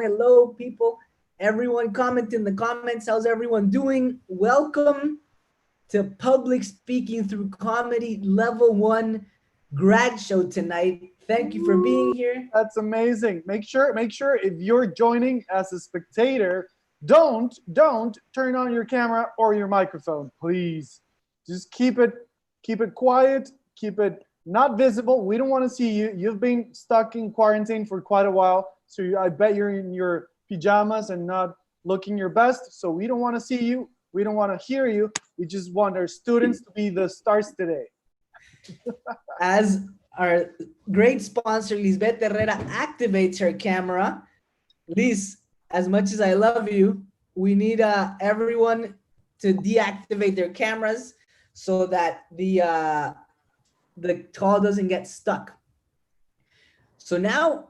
hello, people. Everyone comment in the comments. How's everyone doing? Welcome to Public Speaking Through Comedy Level 1 grad show tonight. Thank you for being here. That's amazing. Make sure if you're joining as a spectator, don't turn on your camera or your microphone, please. Just keep it quiet, keep it not visible. We don't want to see you. You've been stuck in quarantine for quite a while, so I bet you're in your pajamas and not looking your best. So we don't want to see you. We don't want to hear you. We just want our students to be the stars today. As our great sponsor, Lisbeth Herrera, activates her camera. Liz, as much as I love you, we need everyone to deactivate their cameras so that the call doesn't get stuck. So now,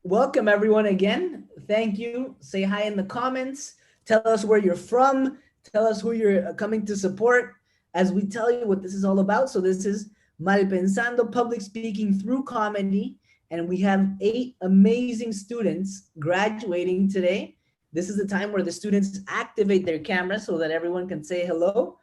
welcome everyone again. Thank you. Say hi in the comments. Tell us where you're from. Tell us who you're coming to support as we tell you what this is all about. So this is MalPensando, Public Speaking Through Comedy, and we have 8 amazing students graduating today. This is the time where the students activate their camera so that everyone can say hello.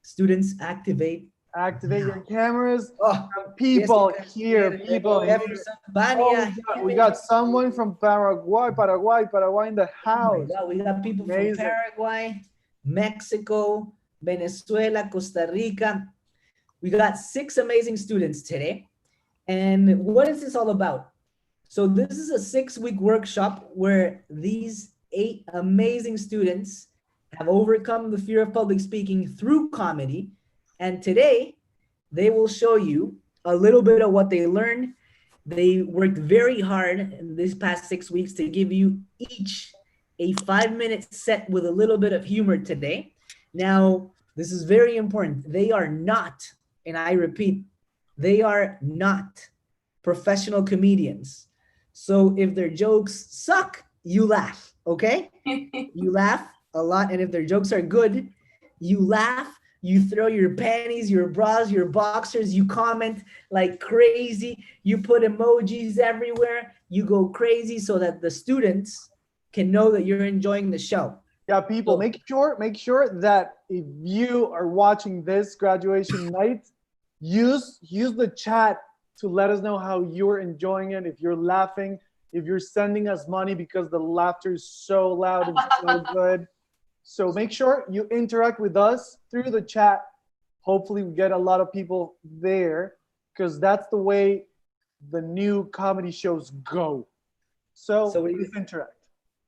Students, activate your cameras. Oh, people Jessica, here, people here. Jefferson, Vania, we got someone from Paraguay in the house. Oh, we got people from Paraguay, Mexico, Venezuela, Costa Rica. We got 6 amazing students today. And what is this all about? So this is a 6-week workshop where these 8 amazing students have overcome the fear of public speaking through comedy. And today they will show you a little bit of what they learned. They worked very hard in this past 6 weeks to give you each a 5-minute set with a little bit of humor today. Now, this is very important. They are not, and I repeat, they are not professional comedians. So if their jokes suck, you laugh, okay? You laugh a lot. And if their jokes are good, you laugh, you throw your panties, your bras, your boxers, you comment like crazy, you put emojis everywhere, you go crazy so that the students can know that you're enjoying the show. Yeah, people, so, make sure that if you are watching this graduation night, use the chat to let us know how you're enjoying it, if you're laughing, if you're sending us money because the laughter is so loud and so good. So make sure you interact with us through the chat. Hopefully we get a lot of people there because that's the way the new comedy shows go. So please interact.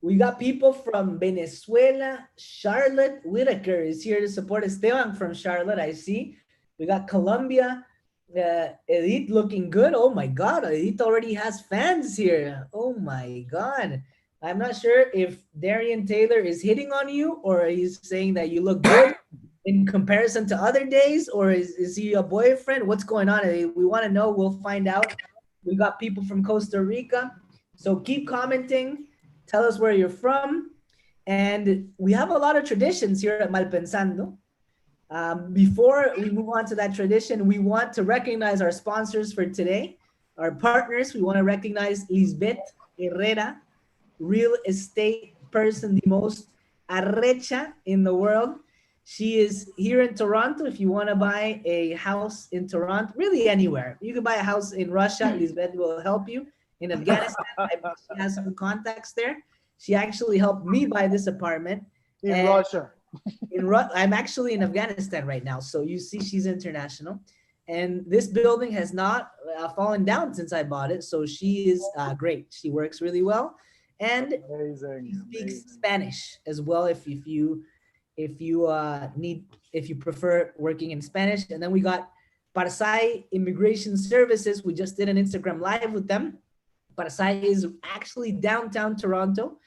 We got people from Venezuela. Charlotte Whitaker is here to support Esteban from Charlotte, I see. We got Colombia. Edith looking good. Oh my God, Edith already has fans here. Oh my God. I'm not sure if Darian Taylor is hitting on you or he's saying that you look good in comparison to other days, or is he a boyfriend? What's going on? We want to know. We'll find out. We got people from Costa Rica. So keep commenting. Tell us where you're from. And we have a lot of traditions here at MalPensando. Before we move on to that tradition, we want to recognize our sponsors for today, our partners. We want to recognize Lisbeth Herrera, real estate person, the most arrecha in the world. She is here in Toronto. If you want to buy a house in Toronto, really anywhere, you can buy a house in Russia. Lisbeth will help you. In Afghanistan, she has some contacts there. She actually helped me buy this apartment. In Russia. I'm actually in Afghanistan right now. So you see, she's international. And this building has not fallen down since I bought it. So she is great. She works really well. And she speaks Spanish as well if you prefer working in Spanish. And then we got Parsai Immigration Services. We just did an Instagram live with them. Parsai is actually downtown Toronto,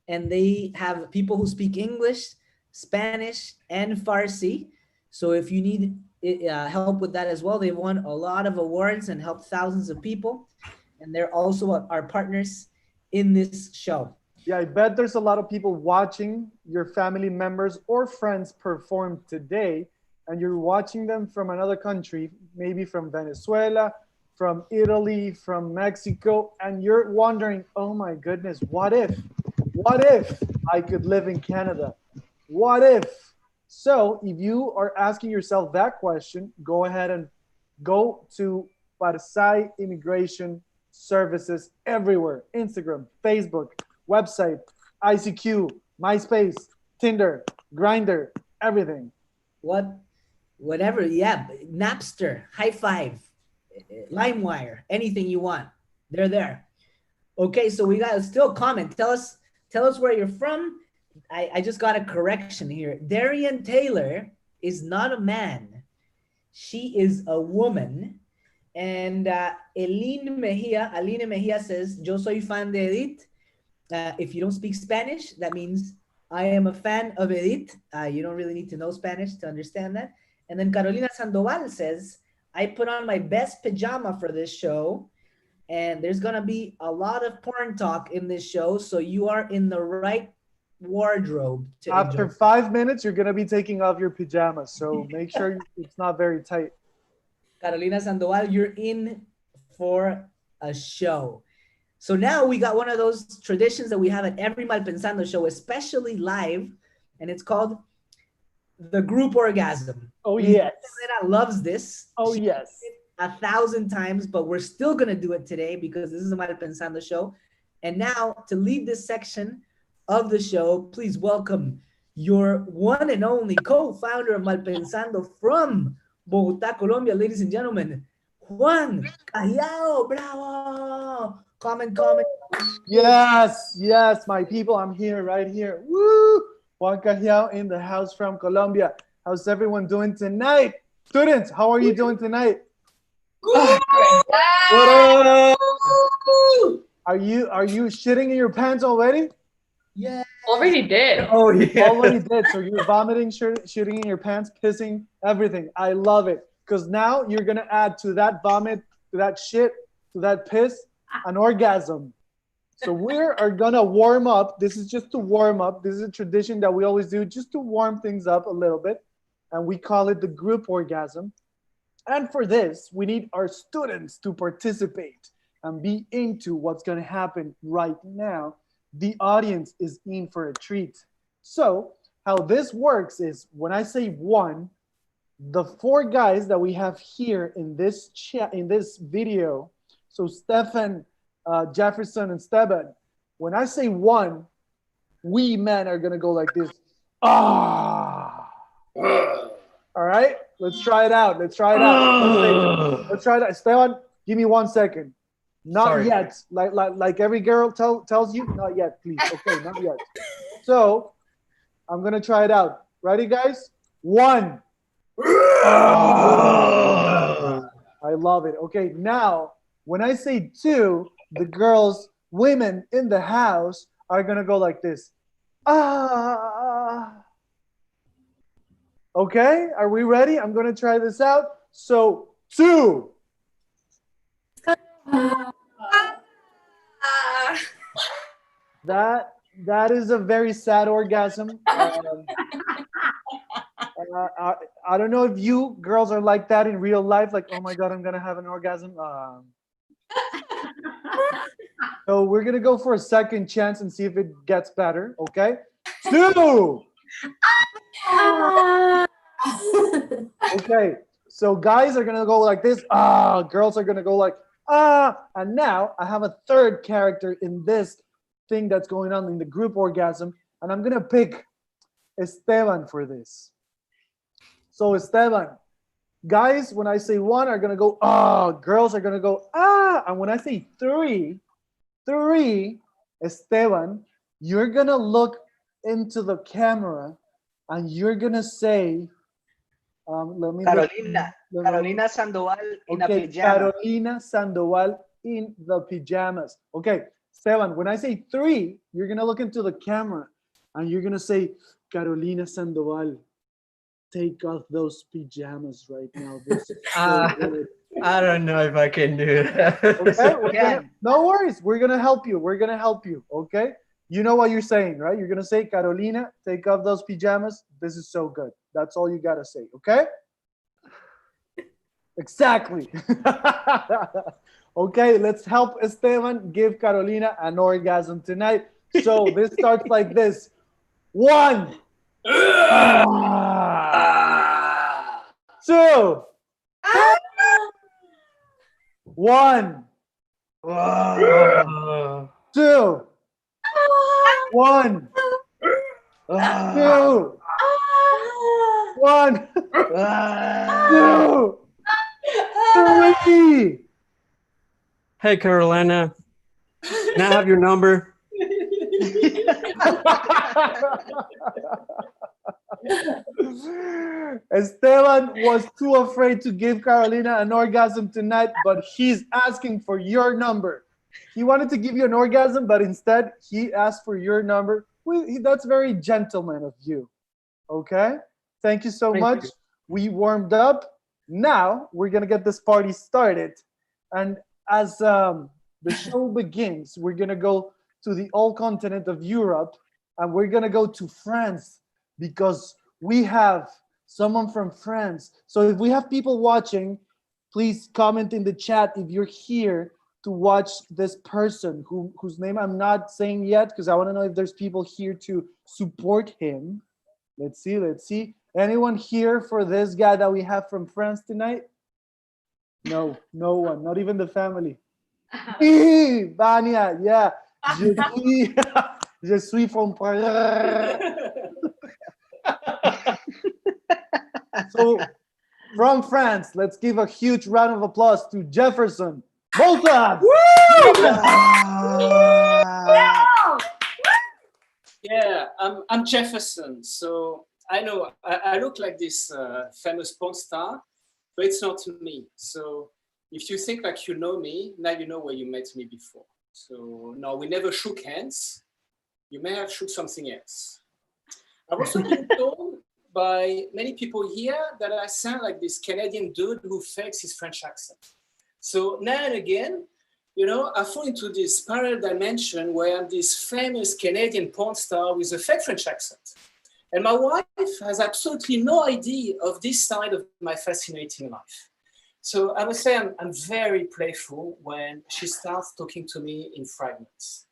and they have people who speak English, Spanish, and Farsi. So if you need help with that as well, they've won a lot of awards and helped thousands of people. And they're also our partners in this show. Yeah, I bet there's a lot of people watching your family members or friends perform today, and you're watching them from another country, maybe from Venezuela, from Italy, from Mexico, and you're wondering, oh my goodness, what if I could live in Canada? What if? So if you are asking yourself that question, go ahead and go to Parsai Immigration Services everywhere. Instagram, Facebook, website, ICQ, MySpace, Tinder, Grindr, everything. Whatever, yeah. Napster, High Five, LimeWire, anything you want. They're there. Okay, so we got still comment. Tell us where you're from. I just got a correction here. Darian Taylor is not a man. She is a woman. And Aline Mejia says, Yo soy fan de Edith. If you don't speak Spanish, that means I am a fan of Edith. You don't really need to know Spanish to understand that. And then Carolina Sandoval says, I put on my best pajama for this show. And there's going to be a lot of porn talk in this show. So you are in the right wardrobe. After enjoy. 5 minutes, you're going to be taking off your pajamas. So make sure it's not very tight. Carolina Sandoval, you're in for a show. So now we got one of those traditions that we have at every MalPensando show, especially live, and it's called the group orgasm. Oh, yes. Herrera loves this. Oh, yes. 1,000 times, but we're still going to do it today because this is a MalPensando show. And now, to lead this section of the show, please welcome your one and only co-founder of MalPensando from Bogotá, Colombia, ladies and gentlemen, Juan Cajiao. Bravo! Comment. Yes, my people, I'm here, right here. Woo! Juan Cajiao in the house from Colombia. How's everyone doing tonight? Students, how are you doing tonight? Good. What up? Are you shitting in your pants already? Yeah. Already did. Oh, yeah. Already did. So you're vomiting, shitting in your pants, pissing, everything. I love it. Because now you're going to add to that vomit, to that shit, to that piss, an orgasm. So we are going to warm up. This is just to warm up. This is a tradition that we always do just to warm things up a little bit. And we call it the group orgasm. And for this, we need our students to participate and be into what's going to happen right now. The audience is in for a treat. So how this works is when I say one, the 4 guys that we have here in this chat, in this video, so Stephan, Jefferson, and Esteban, when I say one, we men are going to go like this. Ah. All right, let's try it out. Let's try it out. Esteban, give me 1 second. Not yet. Like every girl tells you, not yet, please. Okay, not yet. So I'm gonna try it out. Ready, guys? 1. I love it. Okay, now when I say 2, the girls, women in the house are gonna go like this. Ah. Okay, are we ready? I'm gonna try this out. So 2. That is a very sad orgasm. I don't know if you girls are like that in real life, like, oh my God, I'm gonna have an orgasm. So we're gonna go for a second chance and see if it gets better, okay? 2! Okay, so guys are gonna go like this, girls are gonna go like, and now I have a 3rd character in this thing that's going on in the group orgasm, and I'm gonna pick Esteban for this. So Esteban, guys, when I say 1 are gonna go, girls are gonna go, and when I say 3, Esteban, you're gonna look into the camera and you're gonna say, Carolina Sandoval in a pajamas. Carolina Sandoval in the pajamas. Okay, Esteban, when I say 3, you're gonna look into the camera and you're gonna say, Carolina Sandoval, take off those pajamas right now. This is so good. I don't know if I can do that. Okay, no worries. We're gonna help you. Okay. You know what you're saying, right? You're gonna say, Carolina, take off those pajamas. This is so good. That's all you gotta say, okay? Exactly. Okay, let's help Esteban give Carolina an orgasm tonight. So this starts like this. 1. 2. 1. 2. 1. 2. 1. 2. 3. Hey, Carolina. Can I have your number? Esteban was too afraid to give Carolina an orgasm tonight, but he's asking for your number. He wanted to give you an orgasm, but instead he asked for your number. That's very gentleman of you. Okay? Thank you so much. We warmed up. Now we're going to get this party started. And as the show begins, we're going to go to the old continent of Europe, and we're going to go to France because we have someone from France. So if we have people watching, please comment in the chat if you're here to watch this person whose name I'm not saying yet because I want to know if there's people here to support him. Let's see. Anyone here for this guy that we have from France tonight? No one, not even the family. Vania, yeah. Je suis from Paris. So, from France, let's give a huge round of applause to Jefferson Mouzas. Yeah, I'm Jefferson. So I know I look like this famous porn star, but it's not me. So if you think like you know me, now you know where you met me before. So no, we never shook hands. You may have shook something else. I've also been told by many people here that I sound like this Canadian dude who fakes his French accent. So now and again, you know, I fall into this parallel dimension where I'm this famous Canadian porn star with a fake French accent. And my wife has absolutely no idea of this side of my fascinating life. So I would say I'm very playful when she starts talking to me in fragments.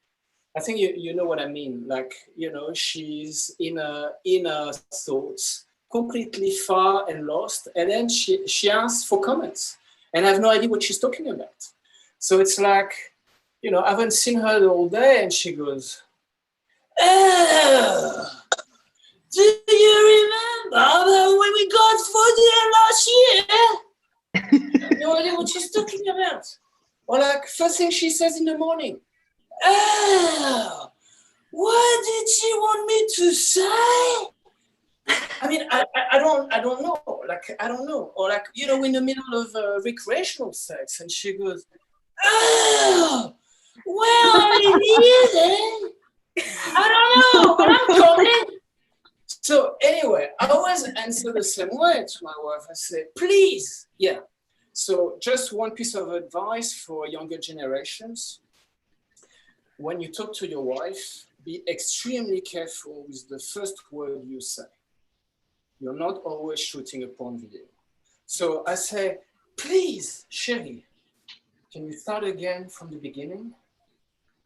I think you know what I mean. Like, you know, she's in her thoughts, completely far and lost. And then she asks for comments. And I have no idea what she's talking about. So it's like, you know, I haven't seen her the whole day. And she goes, "Oh, do you remember when we got 40 last year?" No idea what she's talking about. Or like, first thing she says in the morning, "Oh, what did she want me to say?" I mean, I don't know. Like, I don't know. Or like, you know, in the middle of recreational sex, and she goes, "Oh, where are you then? I don't know, but I'm coming." So anyway, I always answer the same way to my wife. I say, "Please, yeah." So just one piece of advice for younger generations. When you talk to your wife, be extremely careful with the first word you say. You're not always shooting a porn video. So I say, "Please, chérie, can you start again from the beginning?"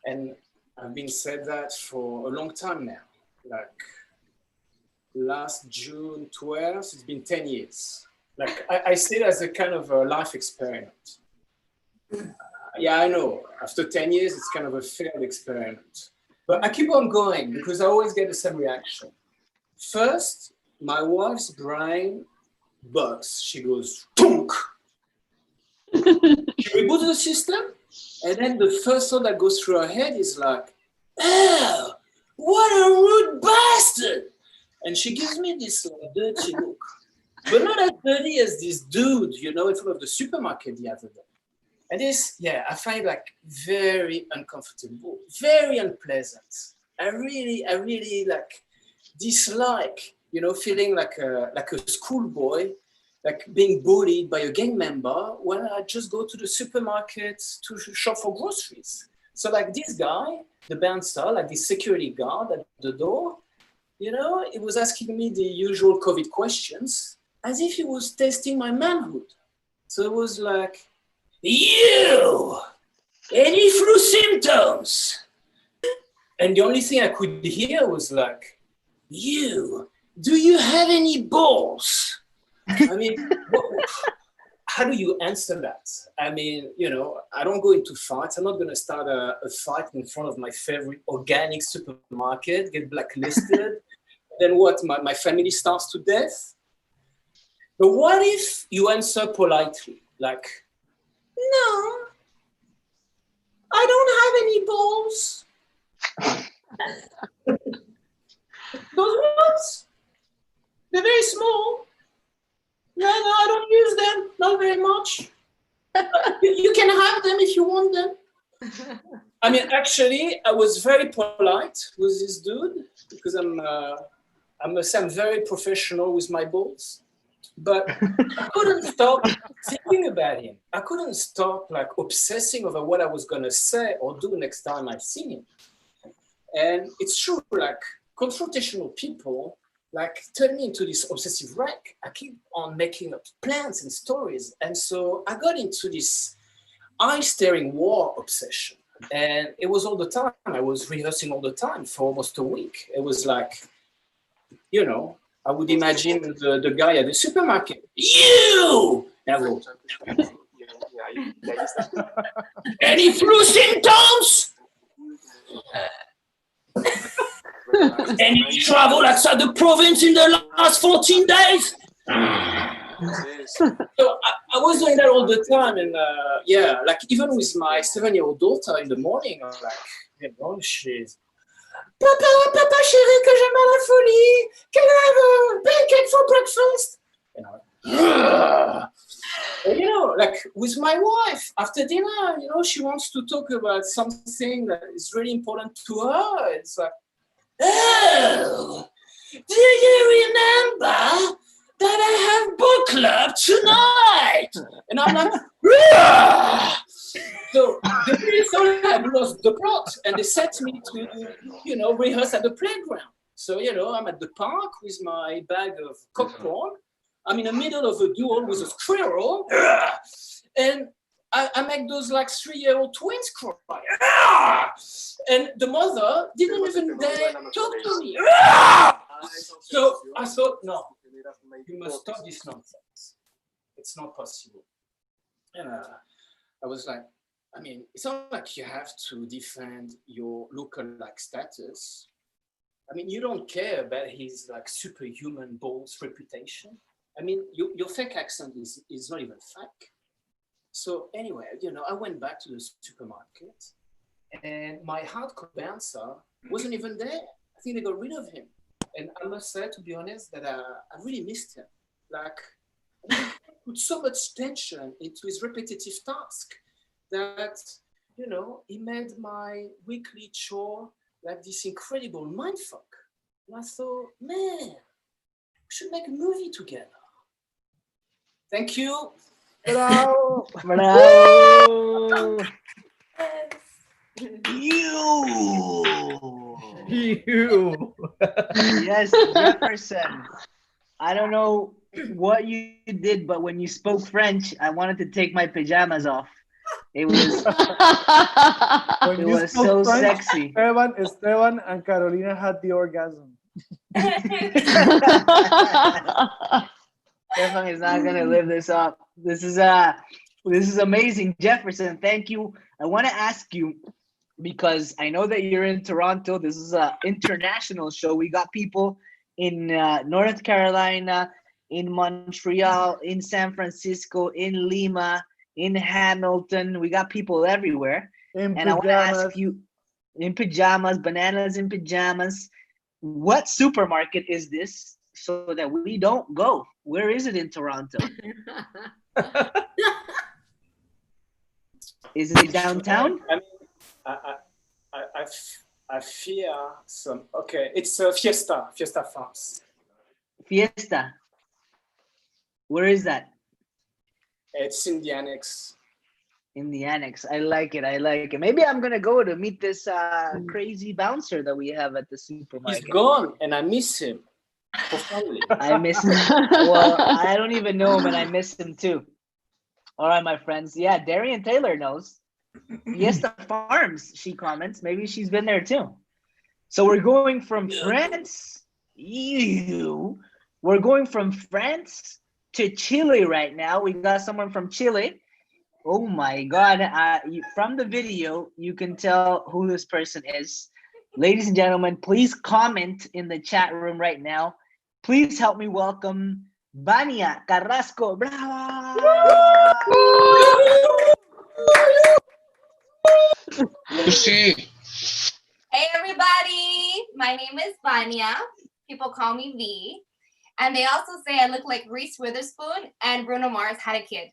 And I've been said that for a long time now. Like last June 12th, it's been 10 years. Like I see it as a kind of a life experiment. Yeah, I know. After 10 years, it's kind of a failed experiment. But I keep on going because I always get the same reaction. First, my wife's brain bugs. She goes, "Tunk!" She reboots the system, and then the first thought that goes through her head is like, "Oh, what a rude bastard!" And she gives me this dirty look. But not as dirty as this dude, you know, in front of the supermarket the other day. And this, yeah, I find like very uncomfortable, very unpleasant. I really like dislike, you know, feeling like a schoolboy, like being bullied by a gang member when I just go to the supermarket to shop for groceries. So like this guy, the bouncer, like the security guard at the door, you know, he was asking me the usual COVID questions as if he was testing my manhood. So it was like, you, any flu symptoms? And the only thing I could hear was like, you, do you have any balls? I mean, how do you answer that? I mean, you know, I don't go into fights. I'm not going to start a fight in front of my favorite organic supermarket, get blacklisted. Then what? My family starves to death? But what if you answer politely? Like, no, I don't have any balls. Those ones, they're very small. No, I don't use them, not very much. You can have them if you want them. I mean, actually, I was very polite with this dude because I must say I'm very professional with my balls. But I couldn't stop thinking about him. I couldn't stop like obsessing over what I was gonna say or do next time I see him. And it's true, like confrontational people like turn me into this obsessive wreck. I keep on making up plans and stories. And so I got into this eye-staring war obsession. And it was all the time. I was rehearsing all the time for almost a week. It was like, you know, I would imagine the guy at the supermarket, you! And I go, any flu symptoms? Any travel outside the province in the last 14 days? So I was doing that all the time. And yeah, like even with my 7-year-old daughter in the morning, I'm like, you know, she's, Papa chéri, que j'aime à la folie. Can I have a pancake for breakfast? And you know, like with my wife, after dinner, you know, she wants to talk about something that is really important to her. It's like, oh, do you remember that I have book club tonight? And I'm like, ah! So they thought I lost the plot, and they set me to, you know, rehearse at the playground. So, you know, I'm at the park with my bag of popcorn. I'm in the middle of a duel with a squirrel, and I make those like 3-year-old twins cry. And the mother didn't even dare talk to me. So I thought, no, you must stop this nonsense. It's not possible. And I was like, I mean, it's not like you have to defend your local-like status. I mean, you don't care about his like superhuman balls reputation. I mean, your fake accent is not even fake. So anyway, you know, I went back to the supermarket and my hardcore bouncer wasn't even there. I think they got rid of him. And I must say, to be honest, that I really missed him. Like, I mean, he put so much tension into his repetitive task that, you know, he made my weekly chore like this incredible mindfuck. And I thought, man, we should make a movie together. Thank you. Bravo. Bravo. You. Yes, Jefferson. I don't know what you did, but when you spoke French, I wanted to take my pajamas off. It was so French, sexy. Esteban and Carolina had the orgasm. Stephan is not gonna live this up. This is amazing, Jefferson. Thank you. I want to ask you, because I know that you're in Toronto. This is an international show. We got people in North Carolina, in Montreal, in San Francisco, in Lima, in Hamilton. We got people everywhere. And I want to ask you, in pajamas, bananas in pajamas, what supermarket is this so that we don't go? Where is it in Toronto? Is it downtown? I mean, I fear some. Okay, it's Fiesta Farms. Fiesta. Where is that? It's in the annex. In the annex. I like it. Maybe I'm gonna go to meet this crazy bouncer that we have at the supermarket. He's gone, and I miss him profoundly. I miss him. Well, I don't even know him, and I miss him too. All right, my friends. Yeah, Darian Taylor knows. Fiesta Farms, she comments. Maybe she's been there too. So we're going from France. We're going from France to Chile right now. We got someone from Chile. Oh my God. From the video, you can tell who this person is. Ladies and gentlemen, please comment in the chat room right now. Please help me welcome Vania Carrasco. Bravo! Hey everybody, my name is Vania. People call me V. And they also say I look like Reese Witherspoon and Bruno Mars had a kid.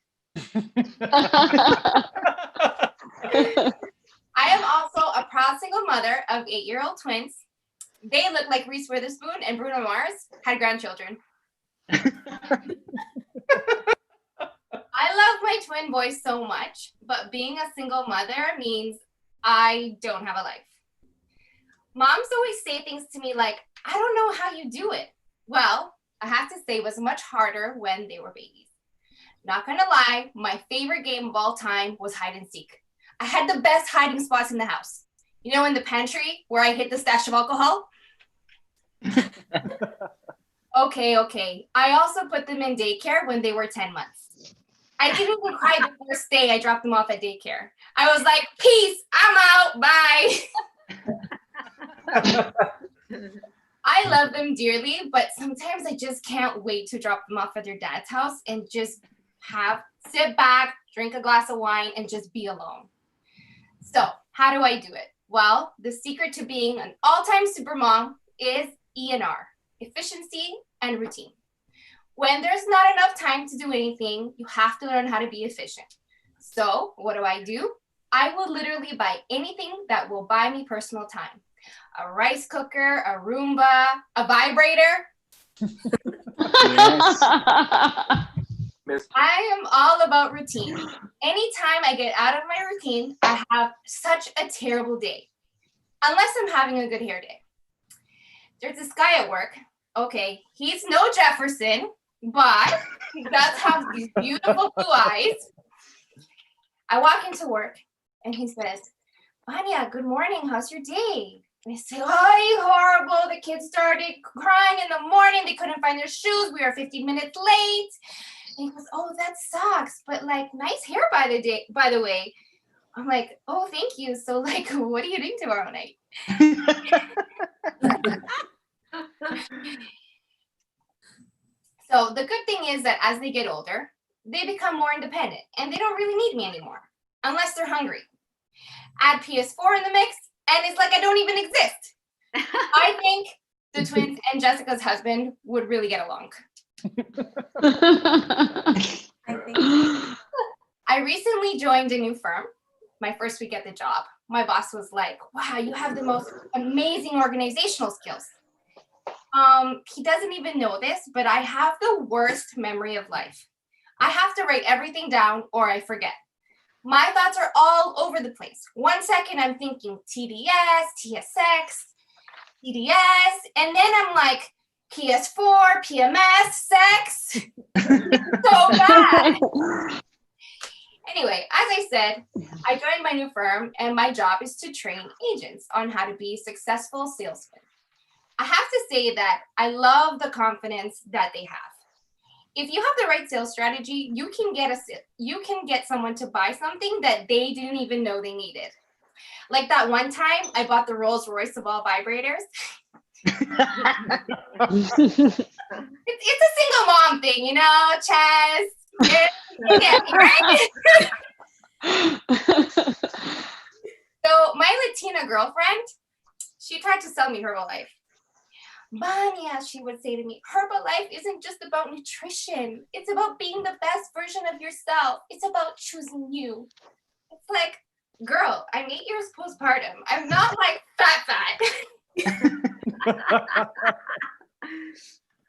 I am also a proud single mother of 8-year-old twins. They look like Reese Witherspoon and Bruno Mars had grandchildren. I love my twin boys so much, but being a single mother means I don't have a life. Moms always say things to me like, I don't know how you do it. Well, I have to say it was much harder when they were babies. Not gonna lie, my favorite game of all time was hide and seek. I had the best hiding spots in the house. You know, in the pantry where I hid the stash of alcohol? Okay. I also put them in daycare when they were 10 months. I didn't even cry the first day I dropped them off at daycare. I was like, peace, I'm out, bye. I love them dearly, but sometimes I just can't wait to drop them off at their dad's house and just sit back, drink a glass of wine, and just be alone. So how do I do it? Well, the secret to being an all-time super mom is E&R, efficiency and routine. When there's not enough time to do anything, you have to learn how to be efficient. So what do? I will literally buy anything that will buy me personal time. A rice cooker, a Roomba, a vibrator. Yes. I am all about routine. Anytime I get out of my routine, I have such a terrible day. Unless I'm having a good hair day. There's this guy at work. Okay, he's no Jefferson, but he does have these beautiful blue eyes. I walk into work and he says, Vania, good morning. How's your day? And I say, oh, horrible. The kids started crying in the morning. They couldn't find their shoes. We were 15 minutes late. And he goes, oh, that sucks. But like, nice hair by the way. I'm like, oh, thank you. So like, what are you doing tomorrow night? So the good thing is that as they get older, they become more independent and they don't really need me anymore unless they're hungry. Add PS4 in the mix and it's like I don't even exist. I think the twins and Jessica's husband would really get along. I recently joined a new firm, my first week at the job. My boss was like, wow, you have the most amazing organizational skills. He doesn't even know this, but I have the worst memory of life. I have to write everything down or I forget. My thoughts are all over the place. 1 second I'm thinking TDS, TSX, TDS, and then I'm like PS4, PMS, sex. It's so bad. Anyway, as I said, I joined my new firm and my job is to train agents on how to be successful salesmen. I have to say that I love the confidence that they have. If you have the right sales strategy, you can get someone to buy something that they didn't even know they needed. Like that one time I bought the Rolls Royce of all vibrators. It's a single mom thing, you know, Chaz. You get me, right? So my Latina girlfriend, she tried to sell me Herbalife. Vania, she would say to me, Herbalife isn't just about nutrition. It's about being the best version of yourself. It's about choosing you. It's like, girl, I'm 8 years postpartum. I'm not like fat.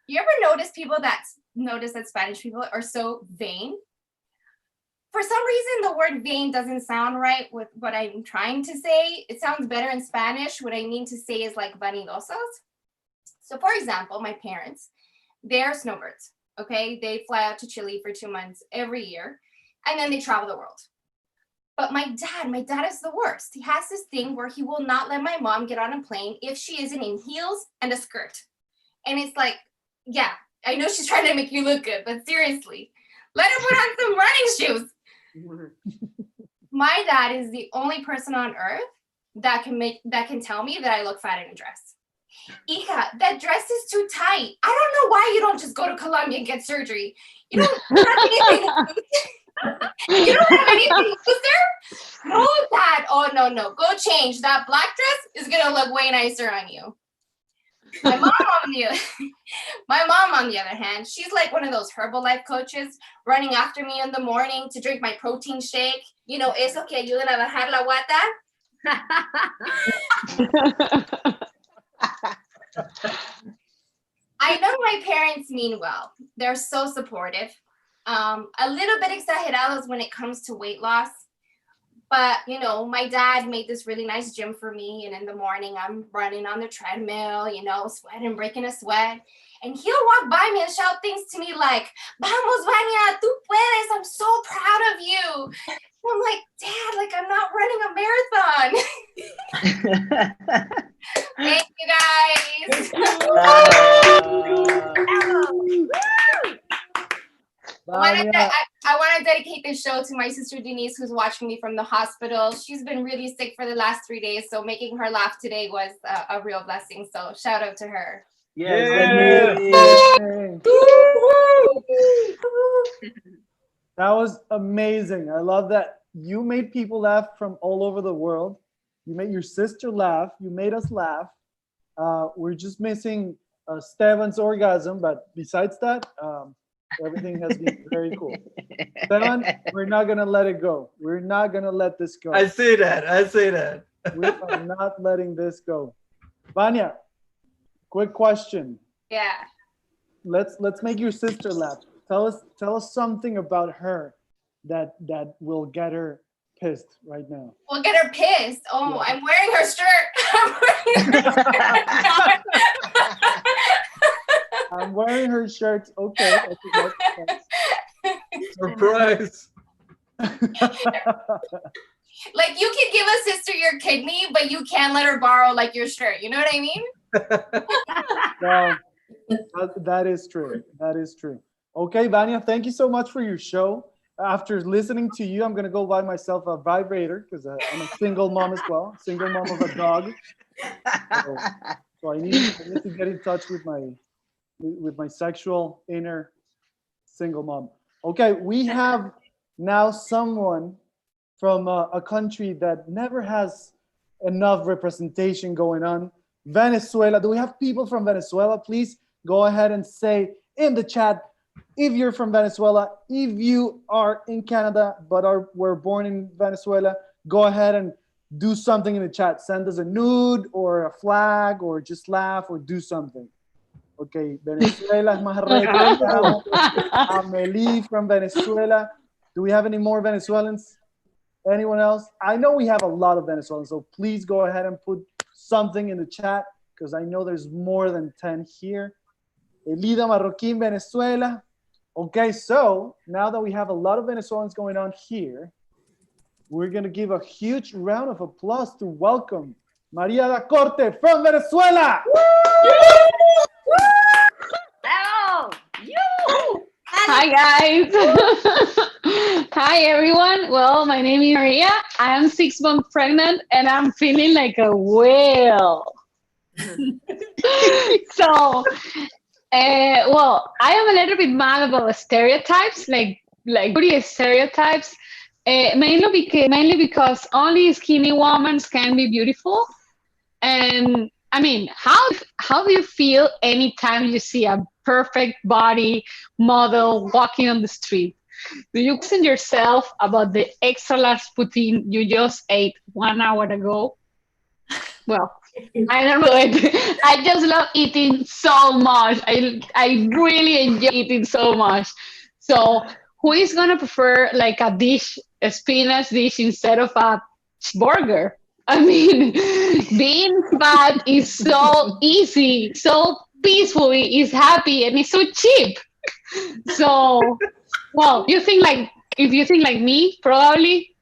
You ever notice that Spanish people are so vain? For some reason, the word vain doesn't sound right with what I'm trying to say. It sounds better in Spanish. What I mean to say is like vanidosos. So for example, my parents, they're snowbirds, okay? They fly out to Chile for 2 months every year. and then they travel the world. But my dad is the worst. He has this thing where he will not let my mom get on a plane if she isn't in heels and a skirt. And it's like, yeah, I know she's trying to make you look good, but seriously, let her put on some running shoes. My dad is the only person on earth that can tell me that I look fat in a dress. Hija, that dress is too tight. I don't know why you don't just go to Colombia and get surgery. You don't have anything. You don't have anything looser? No, Dad. Oh, no. Go change. That black dress is gonna look way nicer on you. My mom, on the other hand, she's like one of those Herbalife coaches running after me in the morning to drink my protein shake. You know, eso que ayudan a bajar la guata. I know my parents mean well. They're so supportive. A little bit exagerados when it comes to weight loss. But, you know, my dad made this really nice gym for me. And in the morning, I'm running on the treadmill, you know, sweating, breaking a sweat. And he'll walk by me and shout things to me like, Vamos, Vania, tú puedes. I'm so proud of you. And I'm like, Dad, like, I'm not running a marathon. Thank you, guys. I want to dedicate this show to my sister Denise, who's watching me from the hospital. She's been really sick for the last 3 days, so making her laugh today was a real blessing. So shout out to her. Yeah. That was amazing. I love that you made people laugh from all over the world. You made your sister laugh. You made us laugh. We're just missing Stefan's orgasm, but besides that, everything has been very cool. Stephan, we're not going to let it go. We're not going to let this go. I say that. We are not letting this go. Vania, quick question. Yeah. Let's make your sister laugh. Tell us something about her that will get her pissed right now. We'll get her pissed. Oh, yeah. I'm wearing her shirt. I'm wearing her shirt. Okay. Surprise. Like, you can give a sister your kidney, but you can't let her borrow like your shirt. You know what I mean? No, that is true. That is true. Okay, Vania, thank you so much for your show. After listening to you, I'm going to go buy myself a vibrator because I'm a single mom as well. Single mom of a dog. So I need to get in touch with my sexual inner single mom. Okay, we have now someone from a country that never has enough representation going on. Venezuela. Do we have people from Venezuela? Please go ahead and say in the chat if you're from Venezuela. If you are in Canada but were born in Venezuela, go ahead and do something in the chat. Send us a nude or a flag or just laugh or do something. Okay, Venezuela es más recha. Amelie from Venezuela. Do we have any more Venezuelans? Anyone else? I know we have a lot of Venezuelans, so please go ahead and put something in the chat because I know there's more than 10 here. Elida Marroquín, Venezuela. Okay, so now that we have a lot of Venezuelans going on here, we're going to give a huge round of applause to welcome María Da Corte from Venezuela. Hello. Hi, guys. Hi, everyone. Well, my name is Maria. I am 6 months pregnant, and I'm feeling like a whale. So, well, I am a little bit mad about stereotypes, like beauty stereotypes, mainly because only skinny women can be beautiful. And I mean, how do you feel anytime you see a perfect body model walking on the street? Do you question yourself about the extra large poutine you just ate 1 hour ago? Well, I don't know it. I just love eating so much. I really enjoy eating so much. So who is going to prefer like a spinach dish instead of a burger? I mean, being fat is so easy, so peaceful, it's happy, and it's so cheap. So, well, you think like if you think like me, probably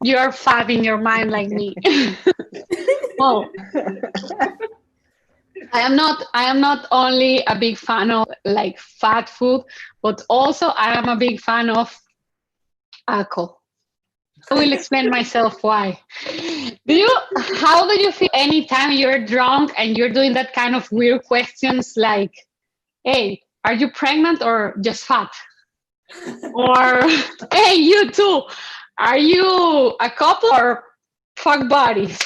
you're fat in your mind like me. Well, I am not only a big fan of like fat food, but also I am a big fan of alcohol. I will explain myself why. How do you feel anytime you're drunk and you're doing that kind of weird questions like, hey, are you pregnant or just fat? Or, hey, you too, are you a couple or fuck buddies?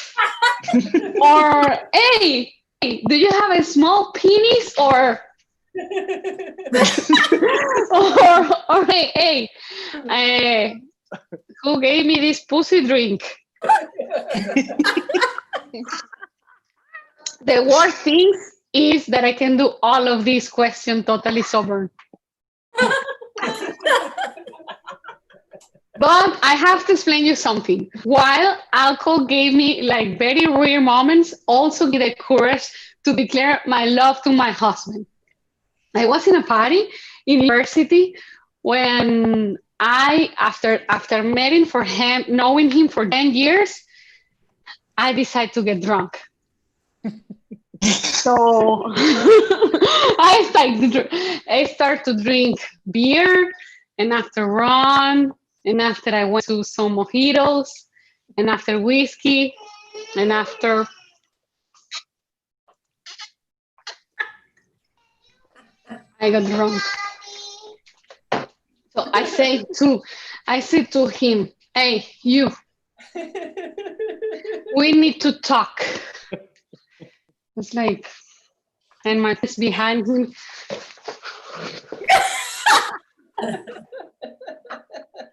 Or, hey, do you have a small penis or or hey, who gave me this pussy drink? The worst thing is that I can do all of these questions totally sober. But I have to explain you something. While alcohol gave me like very rare moments, also gave the courage to declare my love to my husband. I was in a party in university when after knowing him for 10 years, I decided to get drunk. So I started to drink beer, and after rum, and after I went to some mojitos, and after whiskey, and after I got drunk. So I said to him, hey, you, we need to talk. It's like, and my friends behind me.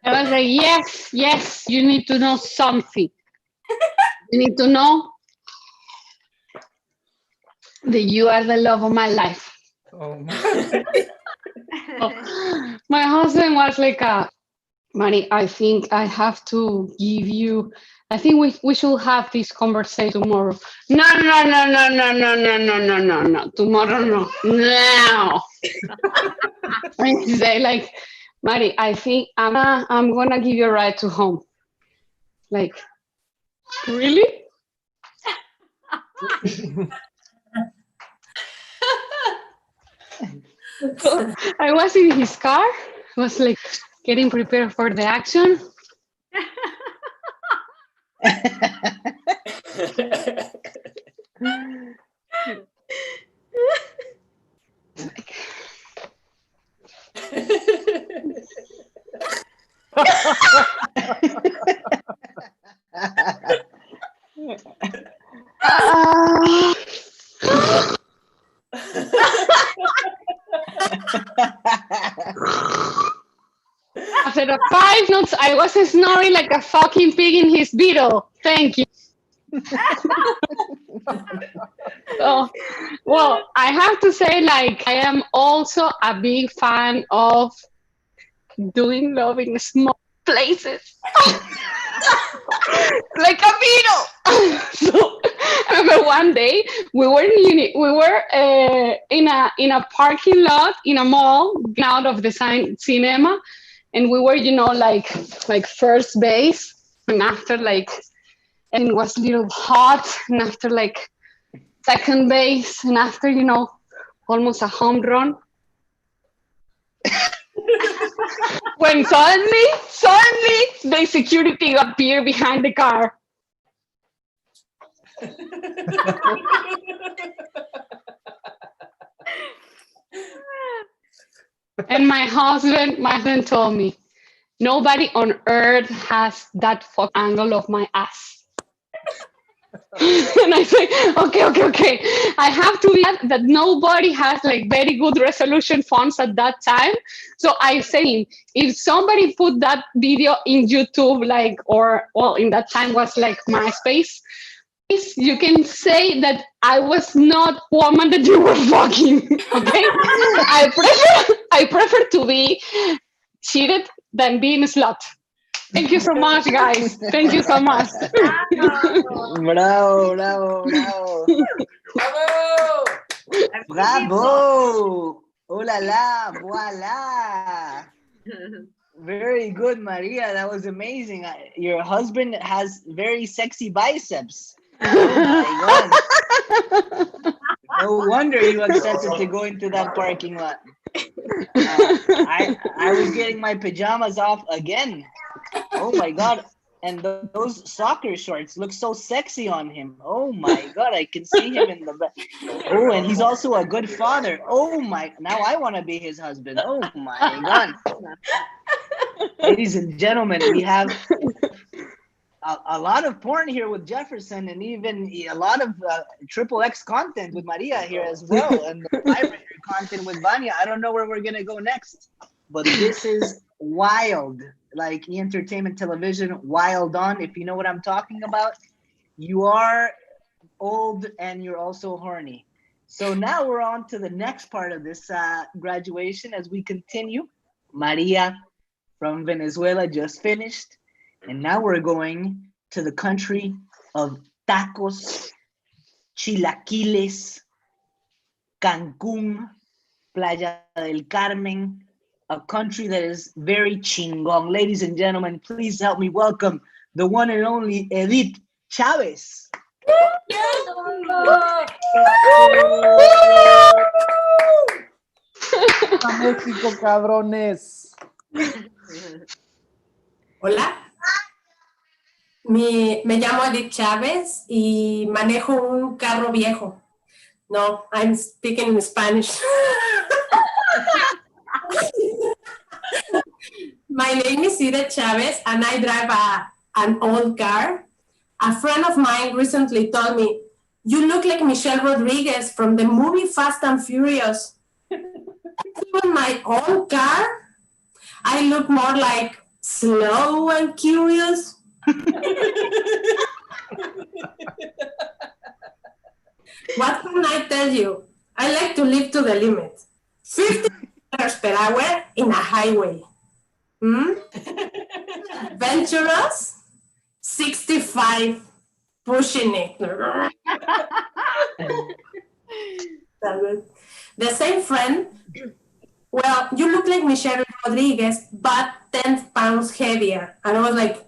I was like, yes, you need to know something. You need to know that you are the love of my life. Oh my. So, my husband was like, Mari, I think I have to give you, I think we should have this conversation tomorrow. No. Tomorrow, no. Now. And he said, like, Mari, I think I'm gonna give you a ride to home. Like, really? So I was in his car, was like getting prepared for the action. After the 5 minutes, I was snoring like a fucking pig in his beetle. Thank you. So, well, I have to say, like, I am also a big fan of doing love in small places. Like a beetle. So, I remember one day we were in a parking lot in a mall, out of the cinema, and we were, like first base, and after and it was a little hot, and after second base, and after almost a home run. When suddenly the security appeared behind the car. And my husband told me, nobody on earth has that fuck angle of my ass. And I say, okay. I have to be that nobody has very good resolution phones at that time. So I say, if somebody put that video in YouTube, in that time was MySpace, you can say that I was not woman that you were fucking. Okay, I prefer to be cheated than being a slut. Thank you so much, guys. Thank you so much. Bravo. Bravo. Oh la la, voila. Very good, Maria. That was amazing. Your husband has very sexy biceps. Oh my God. No wonder you accepted to go into that parking lot. I was getting my pajamas off again. Oh my God. And those soccer shorts look so sexy on him. Oh my God, I can see him in the back. Oh, and he's also a good father. Oh my, now I want to be his husband. Oh my God. Ladies and gentlemen, we have a lot of porn here with Jefferson, and even a lot of XXX content with Maria here as well, and the vibrator content with Vania. I don't know where we're going to go next, but this is wild. Like entertainment television, wild on. If you know what I'm talking about, you are old and you're also horny. So now we're on to the next part of this graduation as we continue. Maria from Venezuela just finished. And now we're going to the country of tacos, chilaquiles, Cancún, Playa del Carmen, a country that is very chingón. Ladies and gentlemen, please help me welcome the one and only Edith Chávez. A México, cabrones. Hola. Me llamo Edith Chávez y manejo un carro viejo. No, I'm speaking in Spanish. My name is Edith Chávez and I drive an old car. A friend of mine recently told me, "You look like Michelle Rodriguez from the movie Fast and Furious." Even my own car, I look more like Slow and Curious. What can I tell you? I like to live to the limit. 50 kilometers per hour in a highway. Adventurous, 65, pushing it. The same friend, well, you look like Michelle Rodriguez, but 10 pounds heavier. And I was like,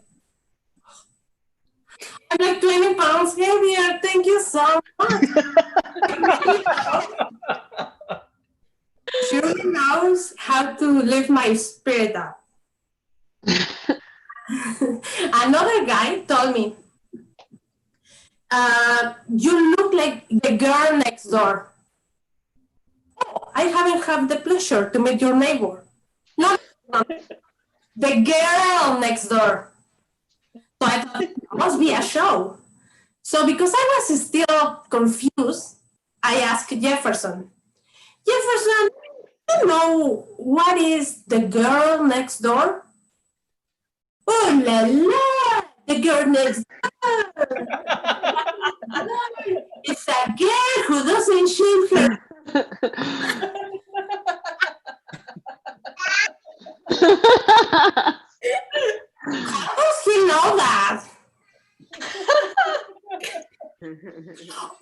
I'm like 20 pounds heavier. Thank you so much. She really knows how to lift my spirit up. Another guy told me, you look like the girl next door. Oh, I haven't had the pleasure to meet your neighbor. No, the girl next door. So I thought, it must be a show. So because I was still confused, I asked Jefferson, "Jefferson, do you know what is the girl next door?" "Oh la la, the girl next door. It's a girl who doesn't shave her." How does he know that?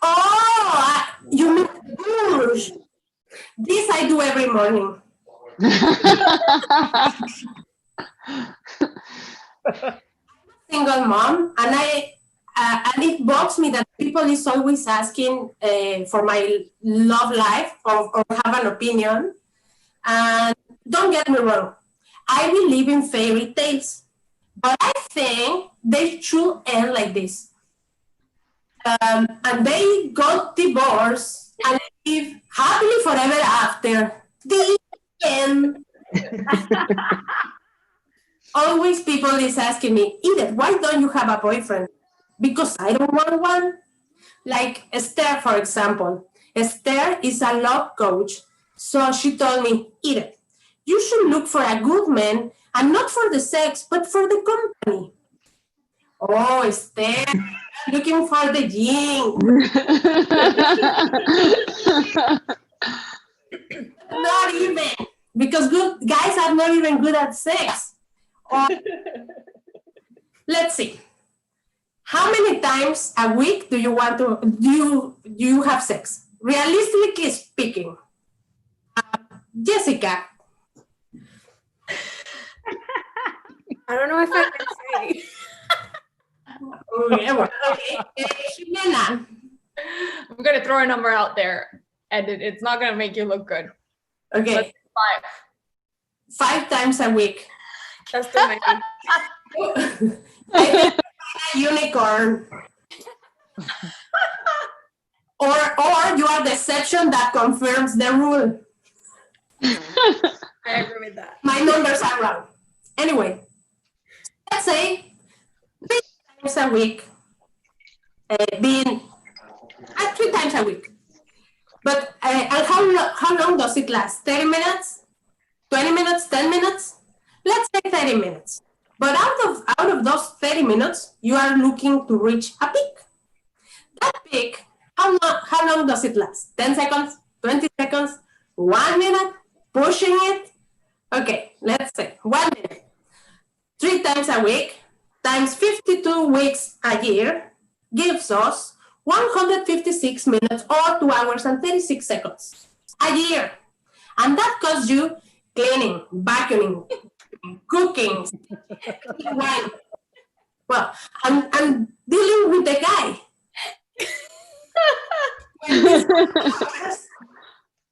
Oh, you mean bush. This I do every morning. Single mom, and it bugs me that people is always asking for my love life or have an opinion. And don't get me wrong, I believe in fairy tales, but I think they should end like this. And they got divorced and live happily forever after. The end. Always people is asking me, "Edith, why don't you have a boyfriend?" Because I don't want one. Like Esther, for example. Esther is a love coach. So she told me, "Edith, you should look for a good man, and not for the sex, but for the company." Oh, Esther, looking for the yin. Not even, because good guys are not even good at sex. Or, let's see. How many times a week do you have sex? Realistically speaking, Jessica. I don't know if I can say. Jimena. I'm gonna throw a number out there, and it's not gonna make you look good. Okay. Let's say 5. 5 times a week. That's too many. A unicorn. or you are the exception that confirms the rule. I agree with that. My numbers are wrong. Anyway, let's say 3 times a week, being 3 times a week. But and how long does it last? 30 minutes? 20 minutes? 10 minutes? Let's say 30 minutes. But out of those 30 minutes, you are looking to reach a peak. That peak, how long does it last? 10 seconds? 20 seconds? 1 minute? Pushing it? Okay, let's say 1 minute. 3 times a week times 52 weeks a year gives us 156 minutes or 2 hours and 36 seconds a year. And that costs you cleaning, vacuuming, cooking, wine. Well, I'm dealing with the guy.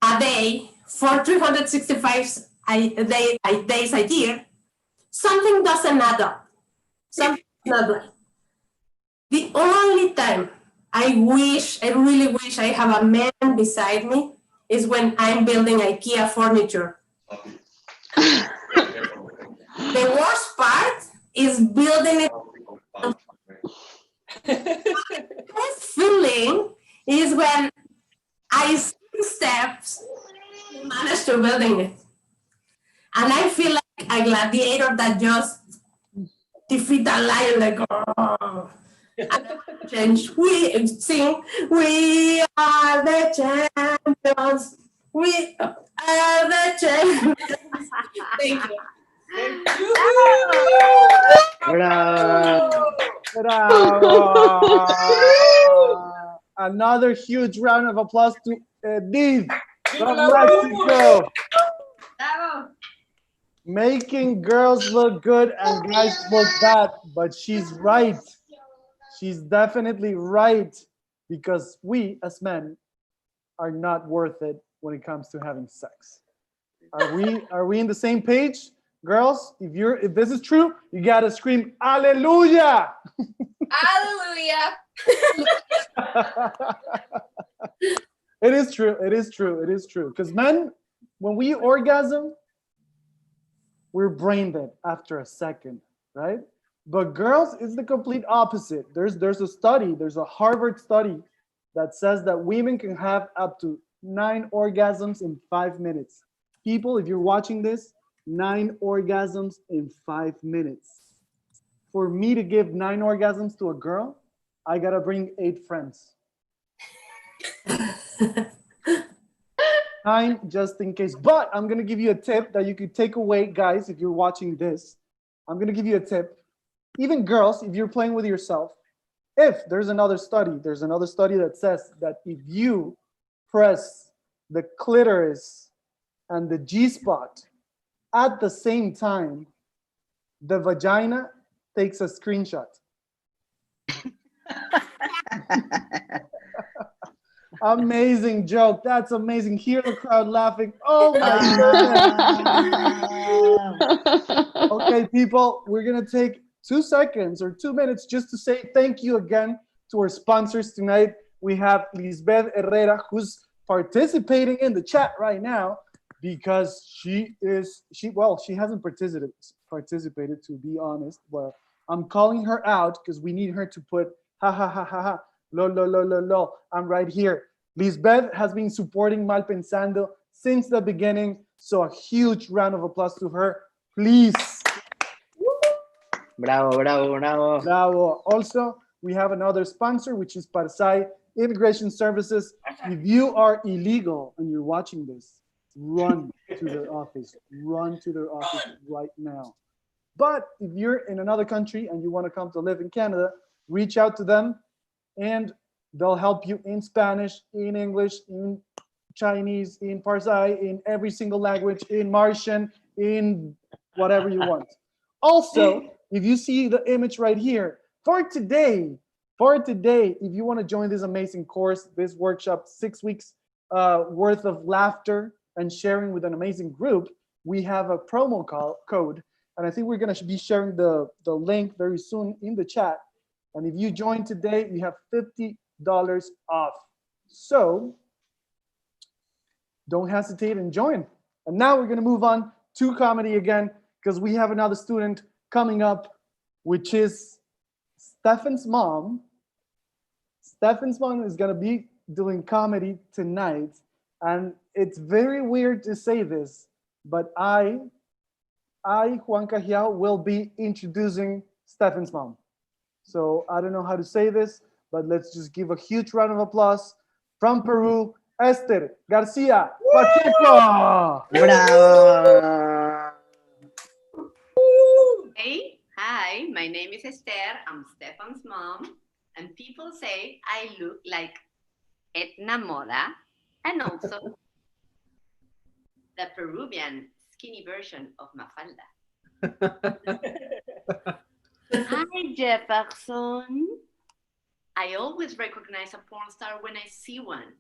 A day for 365 days a year, something doesn't add up. Something's not right. The only time I really wish I have a man beside me is when I'm building IKEA furniture. The worst part is building it. The feeling is when I skip steps and manage to building it. And I feel like a gladiator that just defeat a lion, like, oh. And we sing, we are the champions. We are the champions. Thank you. Bravo. Bravo. Another huge round of applause to Edith from Mexico. Bravo. Making girls look good and guys look bad, but she's right. She's definitely right, because we as men are not worth it when it comes to having sex. Are we in the same page? Girls, if this is true, you gotta scream hallelujah. Hallelujah. It is true. It is true. It is true. Because men, when we orgasm, we're brain dead after a second, right? But girls, it's the complete opposite. There's a study, there's a Harvard study that says that women can have up to 9 orgasms in 5 minutes. People, if you're watching this, 9 orgasms in 5 minutes. For me to give 9 orgasms to a girl, I gotta bring 8 friends. 9 just in case. But I'm gonna give you a tip that you could take away, guys, if you're watching this. I'm gonna give you a tip. Even girls, if you're playing with yourself, there's another study that says that if you press the clitoris and the G-spot at the same time, the vagina takes a screenshot. Amazing joke. That's amazing. Hear the crowd laughing. Oh my goodness. Okay, people, we're going to take 2 seconds or 2 minutes just to say thank you again to our sponsors tonight. We have Lisbeth Herrera, who's participating in the chat right now because she hasn't participated, to be honest. Well, I'm calling her out because we need her to put ha ha ha ha ha, lo. I'm right here. Lisbeth has been supporting MalPensando since the beginning, so a huge round of applause to her, please. Bravo. Also, we have another sponsor, which is Parsai Immigration Services. If you are illegal and you're watching this, run to their office. Run to their office right now. But if you're in another country and you want to come to live in Canada, reach out to them and they'll help you in Spanish, in English, in Chinese, in Parsai, in every single language, in Martian, in whatever you want. Also, if you see the image right here, for today, if you want to join this amazing course, this workshop, 6 weeks worth of laughter and sharing with an amazing group, we have a promo code. And I think we're going to be sharing the link very soon in the chat. And if you join today, you have $50 off. So don't hesitate and join. And now we're going to move on to comedy again, because we have another student coming up, which is Stephan's mom. Stephan's mom is going to be doing comedy tonight. And it's very weird to say this, but I, Juan Cajiao, will be introducing Stephan's mom. So I don't know how to say this, but let's just give a huge round of applause from Peru, Esther Garcia-Pacheco. Bravo. Hey, hi, my name is Esther. I'm Stephan's mom. And people say I look like Etna Moda and also the Peruvian skinny version of Mafalda. Hi, Jefferson. I always recognize a porn star when I see one.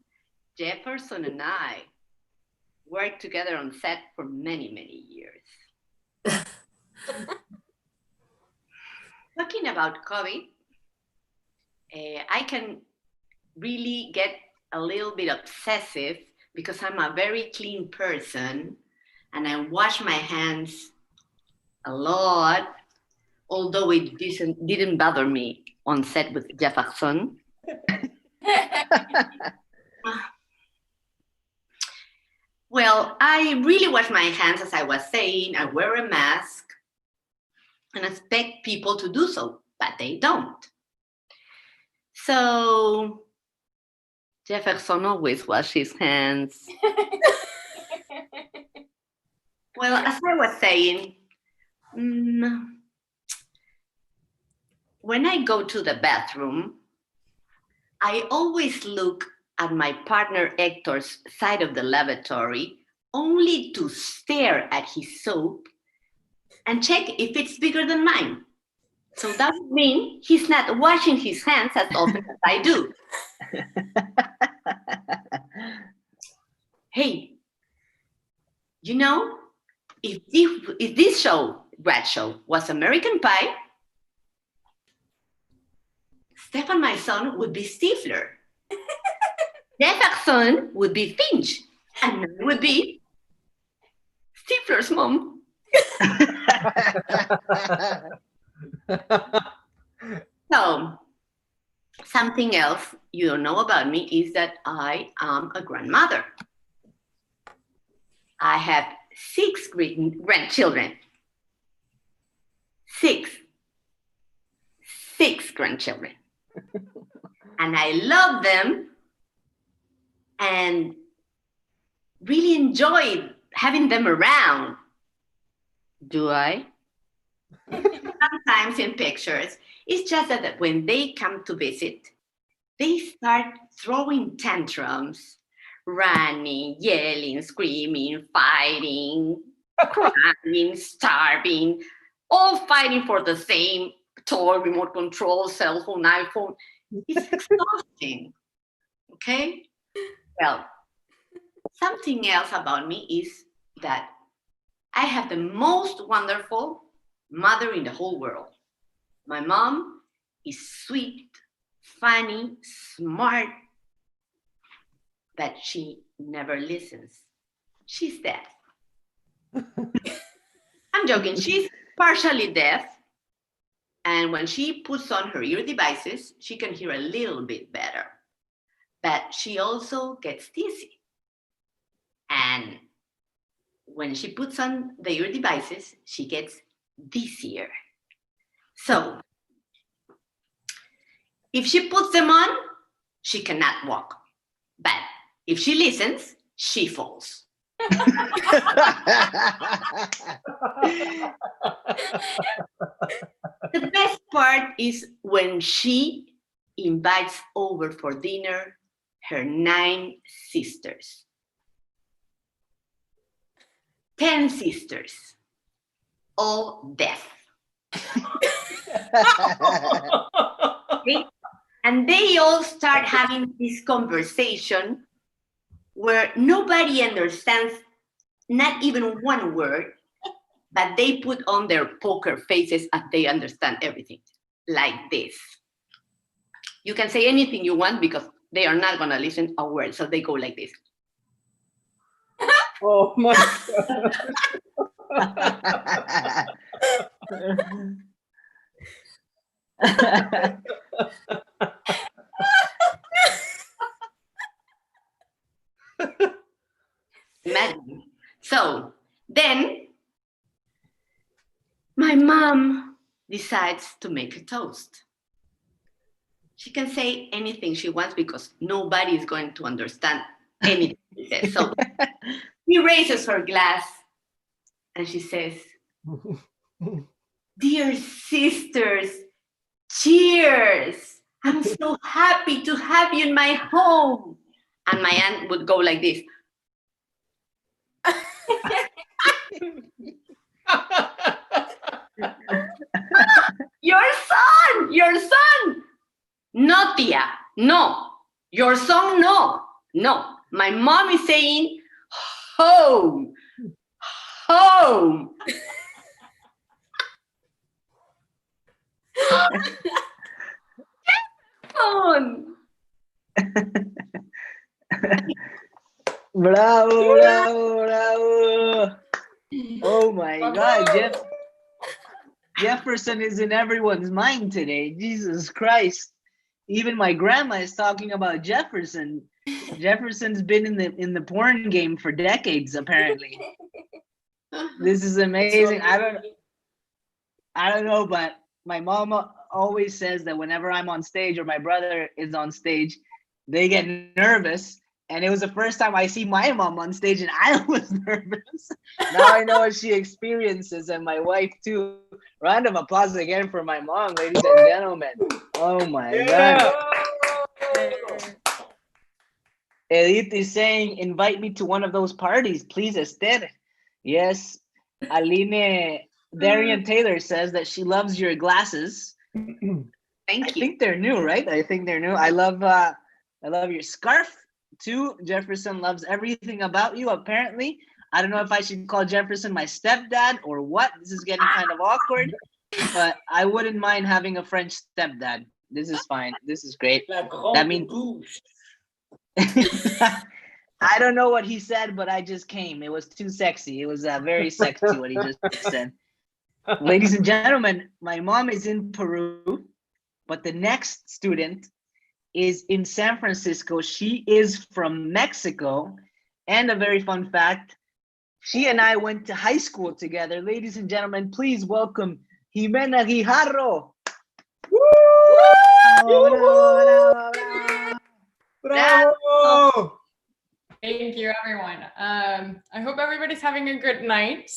Jefferson and I worked together on set for many, many years. Talking about COVID, I can really get a little bit obsessive because I'm a very clean person and I wash my hands a lot, although it didn't bother me on set with Jefferson. Well, I really wash my hands, as I was saying. I wear a mask and expect people to do so, but they don't. So Jefferson always washes his hands. Well, as I was saying, when I go to the bathroom, I always look at my partner Hector's side of the lavatory only to stare at his soap and check if it's bigger than mine. So that would mean he's not washing his hands as often as I do. Hey, you know, if this show, Grad show, was American Pie, Stephan, my son, would be Stifler. Jefferson would be Finch, and I would be Stifler's mom. So, something else you don't know about me is that I am a grandmother. I have 6 grandchildren. 6 grandchildren. And I love them and really enjoy having them around. Do I? Sometimes in pictures, it's just that when they come to visit, they start throwing tantrums, running, yelling, screaming, fighting, crying, starving, all fighting for the same toy, remote control, cell phone, iPhone. It's exhausting, okay? Well, something else about me is that I have the most wonderful mother in the whole world. My mom is sweet, funny, smart, but she never listens. She's deaf. I'm joking, she's partially deaf. And when she puts on her ear devices, she can hear a little bit better. But she also gets dizzy. And when she puts on the ear devices, she gets dizzier. So, if she puts them on, she cannot walk. But if she listens, she falls. The best part is when she invites over for dinner her 9 sisters. 10 sisters, all deaf. And they all start having this conversation where nobody understands not even one word, but they put on their poker faces as they understand everything, like this. You can say anything you want because they are not gonna listen a word, so they go like this. Oh my God. Imagine. So then my mom decides to make a toast. She can say anything she wants because nobody is going to understand anything she says. So she raises her glass and she says, "Dear sisters, cheers. I'm so happy to have you in my home." And my aunt would go like this. Your son. No, tia, no. Your son, no. No. My mom is saying, home. Home. Bravo, bravo, bravo. Oh my God, Jefferson is in everyone's mind today. Jesus Christ. Even my grandma is talking about Jefferson. Jefferson's been in the porn game for decades, apparently. This is amazing. I don't know, but my mama always says that whenever I'm on stage or my brother is on stage, they get nervous. And it was the first time I see my mom on stage and I was nervous. Now I know what she experiences, and my wife too. Round of applause again for my mom, ladies and gentlemen. Oh my God. Edith is saying, invite me to one of those parties, please, Esther. Yes. Aline Darian Taylor says that she loves your glasses. Thank you. I think they're new, right? I think they're new. I love your scarf too. Jefferson loves everything about you, apparently. I don't know if I should call Jefferson my stepdad or what. This is getting kind of awkward, but I wouldn't mind having a French stepdad. This is fine. This is great. That means I don't know what he said, but I just came. It was too sexy. It was very sexy what he just said. Ladies and gentlemen, my mom is in Peru, but the next student is in San Francisco. She is from Mexico. And a very fun fact, she and I went to high school together. Ladies and gentlemen, please welcome Jimena Guijarro. Bravo! Thank you, everyone. I hope everybody's having a good night.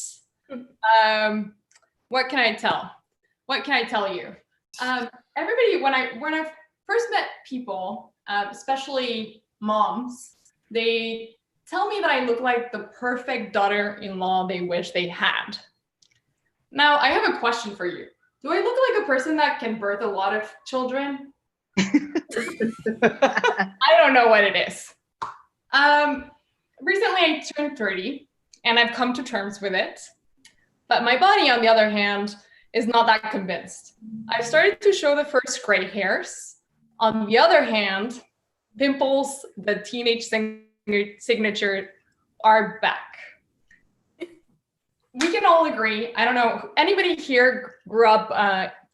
What can I tell? What can I tell you? Everybody, when I first met people, especially moms, they tell me that I look like the perfect daughter-in-law they wish they had. Now, I have a question for you. Do I look like a person that can birth a lot of children? I don't know what it is. Recently I turned 30 and I've come to terms with it. But my body, on the other hand, is not that convinced. I've started to show the first gray hairs. On the other hand, pimples, the teenage signature, are back. We can all agree, I don't know, anybody here grew up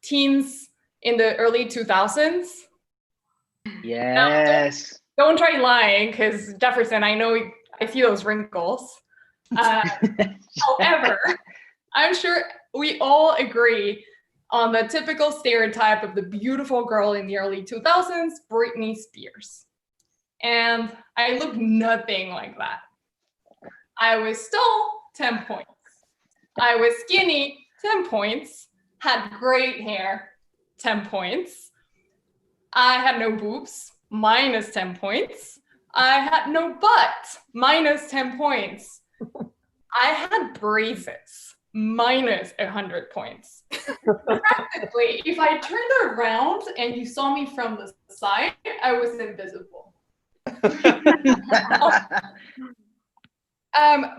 teens in the early 2000s? Yes. Now, don't try lying, because Jefferson, I know I see those wrinkles. However, I'm sure we all agree on the typical stereotype of the beautiful girl in the early 2000s, Britney Spears. And I look nothing like that. I was tall, 10 points. I was skinny, 10 points. Had great hair, 10 points. I had no boobs, minus 10 points. I had no butt, minus 10 points. I had braces, minus 100 points. Practically, if I turned around and you saw me from the side, I was invisible.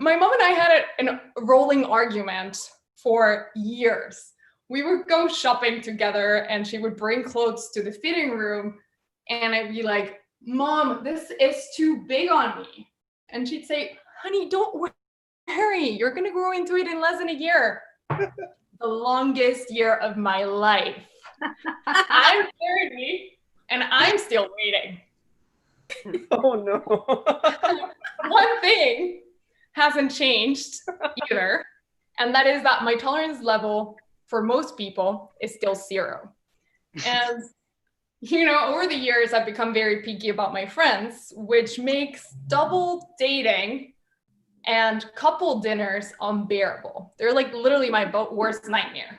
My mom and I had a rolling argument for years. We would go shopping together and she would bring clothes to the fitting room and I'd be like, Mom, this is too big on me. And she'd say, honey, don't worry. You're going to grow into it in less than a year. The longest year of my life. I'm 30 and I'm still waiting. Oh no. One thing hasn't changed either, and that is that my tolerance level for most people is still 0. And you know, over the years, I've become very picky about my friends, which makes double dating and couple dinners unbearable. They're like literally my worst nightmare.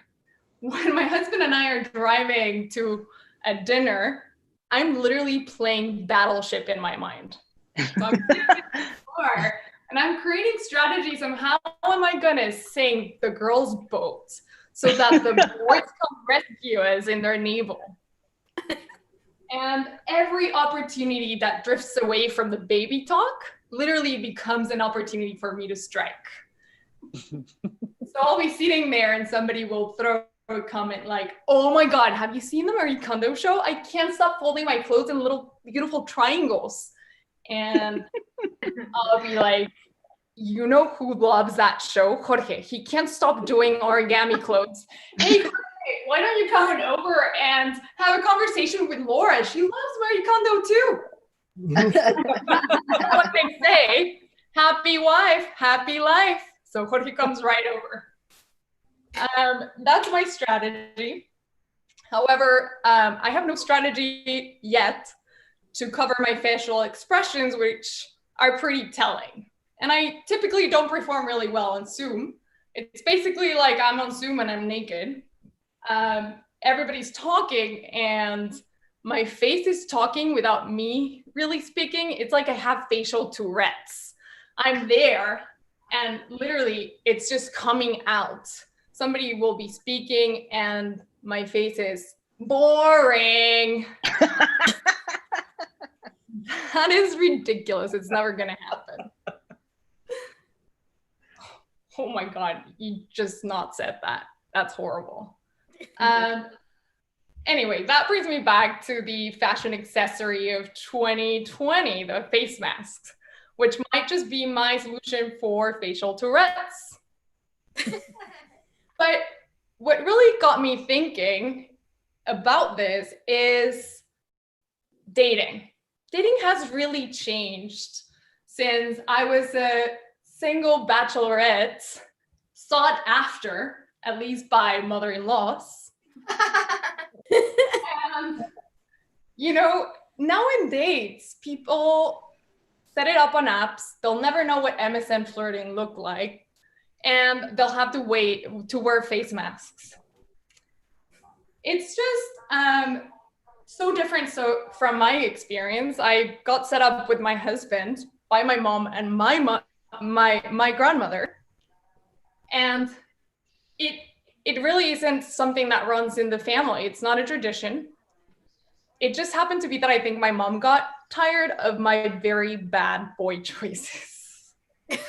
When my husband and I are driving to a dinner, I'm literally playing Battleship in my mind. So I'm sitting in the car and I'm creating strategies on how am I gonna sink the girls' boat so that the boys come rescue us in their navel. And every opportunity that drifts away from the baby talk literally becomes an opportunity for me to strike. So I'll be sitting there and somebody will throw a comment like, oh my God, have you seen the Marie Kondo show? I can't stop folding my clothes in little beautiful triangles. And I'll be like, you know who loves that show? Jorge. He can't stop doing origami clothes. Hey, Jorge, why don't you come on over and have a conversation with Laura? She loves Marie Kondo too. What they say, happy wife, happy life. So Jorge comes right over. That's my strategy. However, I have no strategy yet to cover my facial expressions, which are pretty telling. And I typically don't perform really well on Zoom. It's basically like I'm on Zoom and I'm naked. Everybody's talking and my face is talking without me really speaking. It's like I have facial Tourette's. I'm there and literally it's just coming out. Somebody will be speaking and my face is boring. That is ridiculous. It's never gonna happen. Oh my God, you just not said that. That's horrible. Anyway, that brings me back to the fashion accessory of 2020, the face masks, which might just be my solution for facial Tourette's. But what really got me thinking about this is dating. Dating has really changed since I was a single bachelorette, sought after, at least by mother-in-laws. And, you know, now in dates, people set it up on apps. They'll never know what MSN flirting looked like. And they'll have to wait to wear face masks. It's just so different from my experience. I got set up with my husband by my mom and my grandmother. And it really isn't something that runs in the family. It's not a tradition. It just happened to be that I think my mom got tired of my very bad boy choices. At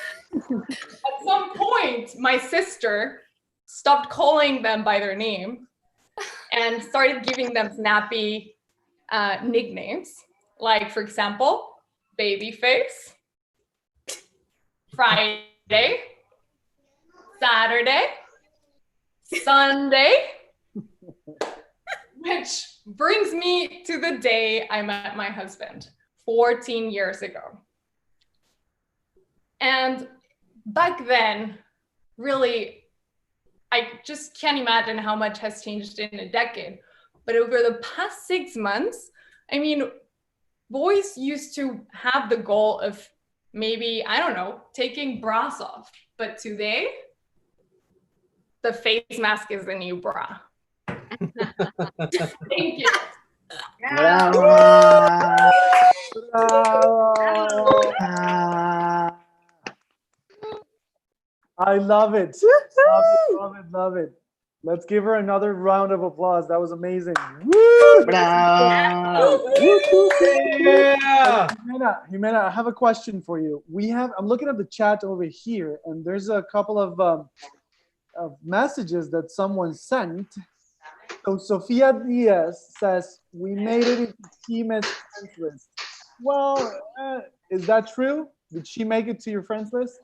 some point, my sister stopped calling them by their name and started giving them snappy nicknames. Like, for example, Babyface, Friday, Saturday, Sunday, which brings me to the day I met my husband 14 years ago. And back then, really, I just can't imagine how much has changed in a decade. But over the past 6 months, I mean, boys used to have the goal of maybe, I don't know, taking bras off. But today, the face mask is the new bra. Thank you. Bravo. Bravo. I love it. Love it. Let's give her another round of applause. That was amazing. Woo! Bravo. Yeah. Jimena, I have a question for you. I'm looking at the chat over here, and there's a couple of messages that someone sent. So Sofia Diaz says, we made it into Jimen's friends list. Well, is that true? Did she make it to your friends list?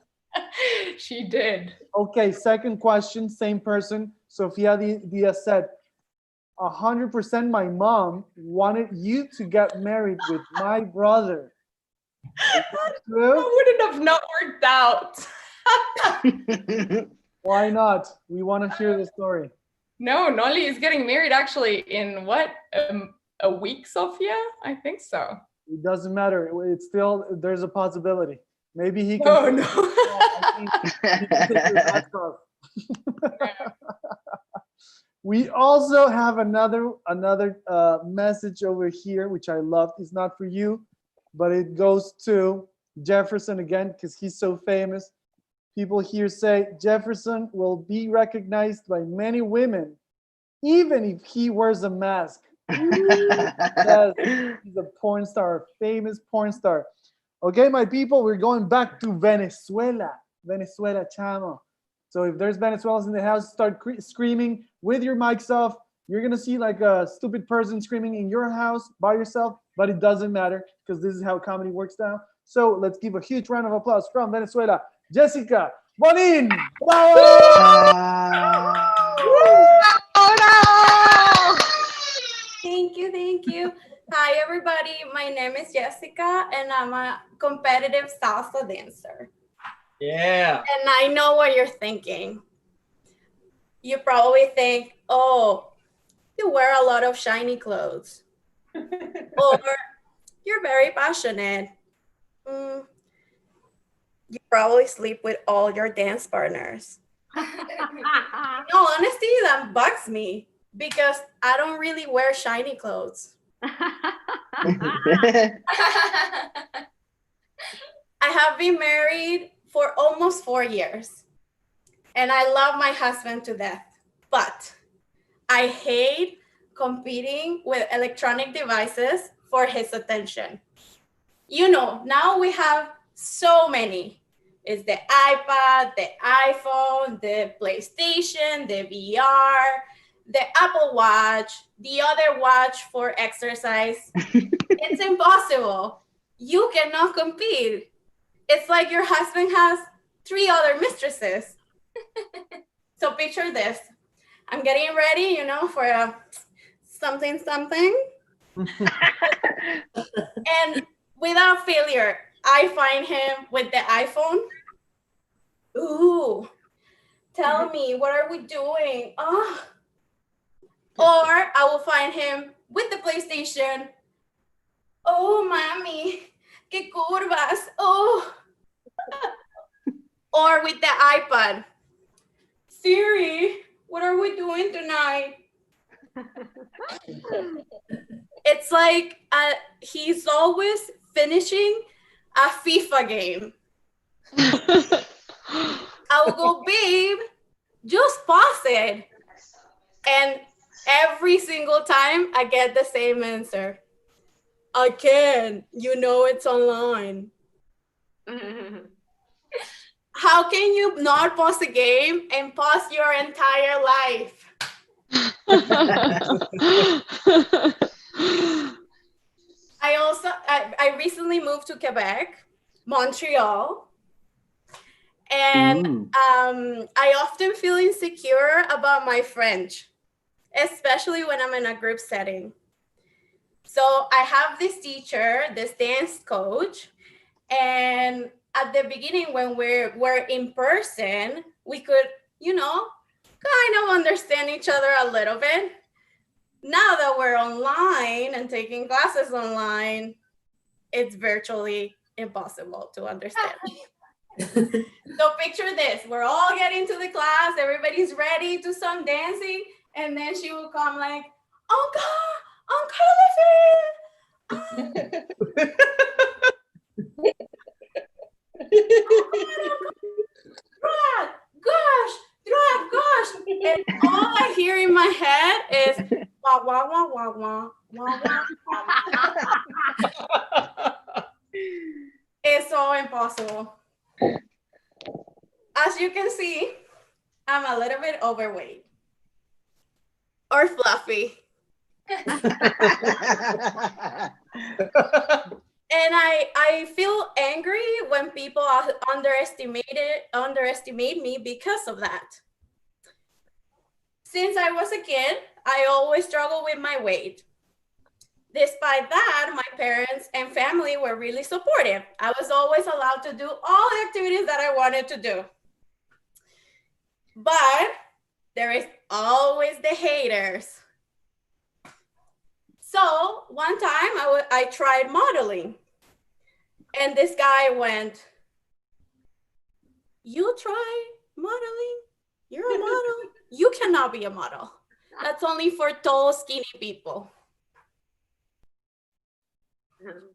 She did. Okay, second question, same person. Sofia Diaz said, 100% my mom wanted you to get married with my brother. Is that true? That wouldn't have not worked out. Why not? We want to hear the story. No, Nolly is getting married actually in what? A week, Sophia? I think so. It doesn't matter. It's still, there's a possibility. Maybe he can. Oh, no. He can take your mask off. We also have another message over here, which I love. It's not for you, but it goes to Jefferson again, because he's so famous. People here say Jefferson will be recognized by many women, even if he wears a mask. Yes, he's a porn star, famous porn star. Okay, my people, we're going back to Venezuela. Venezuela, chamo. So if there's Venezuelans in the house, start screaming with your mics off. You're going to see like a stupid person screaming in your house by yourself, but it doesn't matter because this is how comedy works now. So let's give a huge round of applause from Venezuela, Yhessika Bonnin. Thank you. Hi, everybody. My name is Yhessika, and I'm a competitive salsa dancer. Yeah. And I know what you're thinking. You probably think, oh, you wear a lot of shiny clothes. Or you're very passionate. You probably sleep with all your dance partners. No, honestly, that bugs me because I don't really wear shiny clothes. I have been married for almost 4 years, and I love my husband to death, but I hate competing with electronic devices for his attention. You know, now we have so many. It's the iPad, the iPhone, the PlayStation, the VR, the Apple Watch, the other watch for exercise. It's impossible. You cannot compete. It's like your husband has 3 other mistresses. So picture this. I'm getting ready, for a something. And without failure, I find him with the iPhone. Ooh, tell me, what are we doing? Oh. Or I will find him with the PlayStation. Oh, mami, que curvas. Oh. Or with the iPad. Siri, what are we doing tonight? It's like he's always finishing a FIFA game. I will go, babe, just pause it. And every single time I get the same answer. I can, it's online. How can you not pause a game and pause your entire life? I recently moved to Quebec, Montreal, and I often feel insecure about my French, especially when I'm in a group setting. So I have this teacher, this dance coach, and at the beginning when we're in person, we could, kind of understand each other a little bit. Now that we're online and taking classes online, it's virtually impossible to understand. So picture this, we're all getting to the class, everybody's ready to some dancing, and then she will come like, Uncle Olivier! Grad, wah, wah, wah, wah. It's so impossible. As you can see, I'm a little bit overweight or fluffy. And I feel angry when people underestimate me because of that. Since I was a kid, I always struggled with my weight. Despite that, my parents and family were really supportive. I was always allowed to do all the activities that I wanted to do. But there is always the haters. So one time I tried modeling. And this guy went, "You try modeling? You're a model? You cannot be a model. That's only for tall, skinny people."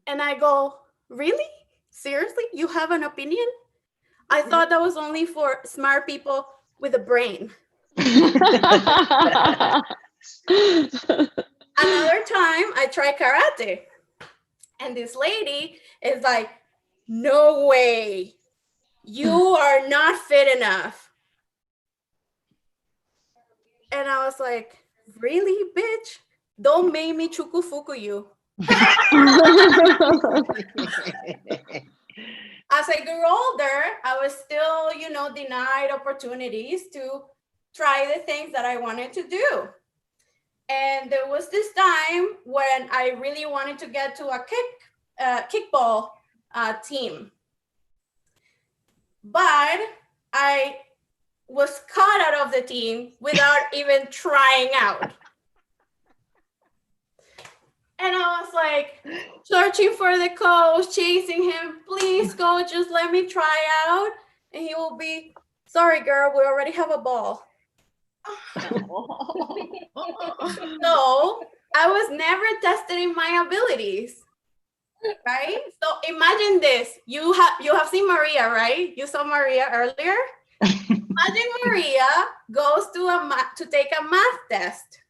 And I go, "Really? Seriously? You have an opinion? I thought that was only for smart people with a brain." Another time I tried karate. And this lady is like, "No way. You are not fit enough." And I was like, "Really, bitch? Don't make me chukufuku you." As I grew older, I was still, denied opportunities to try the things that I wanted to do. And there was this time when I really wanted to get to a kickball team. But I was cut out of the team without even trying out. And I was like searching for the coach, chasing him. "Please, coach, just let me try out." And he will be, "Sorry, girl, we already have a ball." So I was never tested in my abilities, right? So imagine this. You have seen Maria, right? You saw Maria earlier. Imagine Maria goes to take a math test.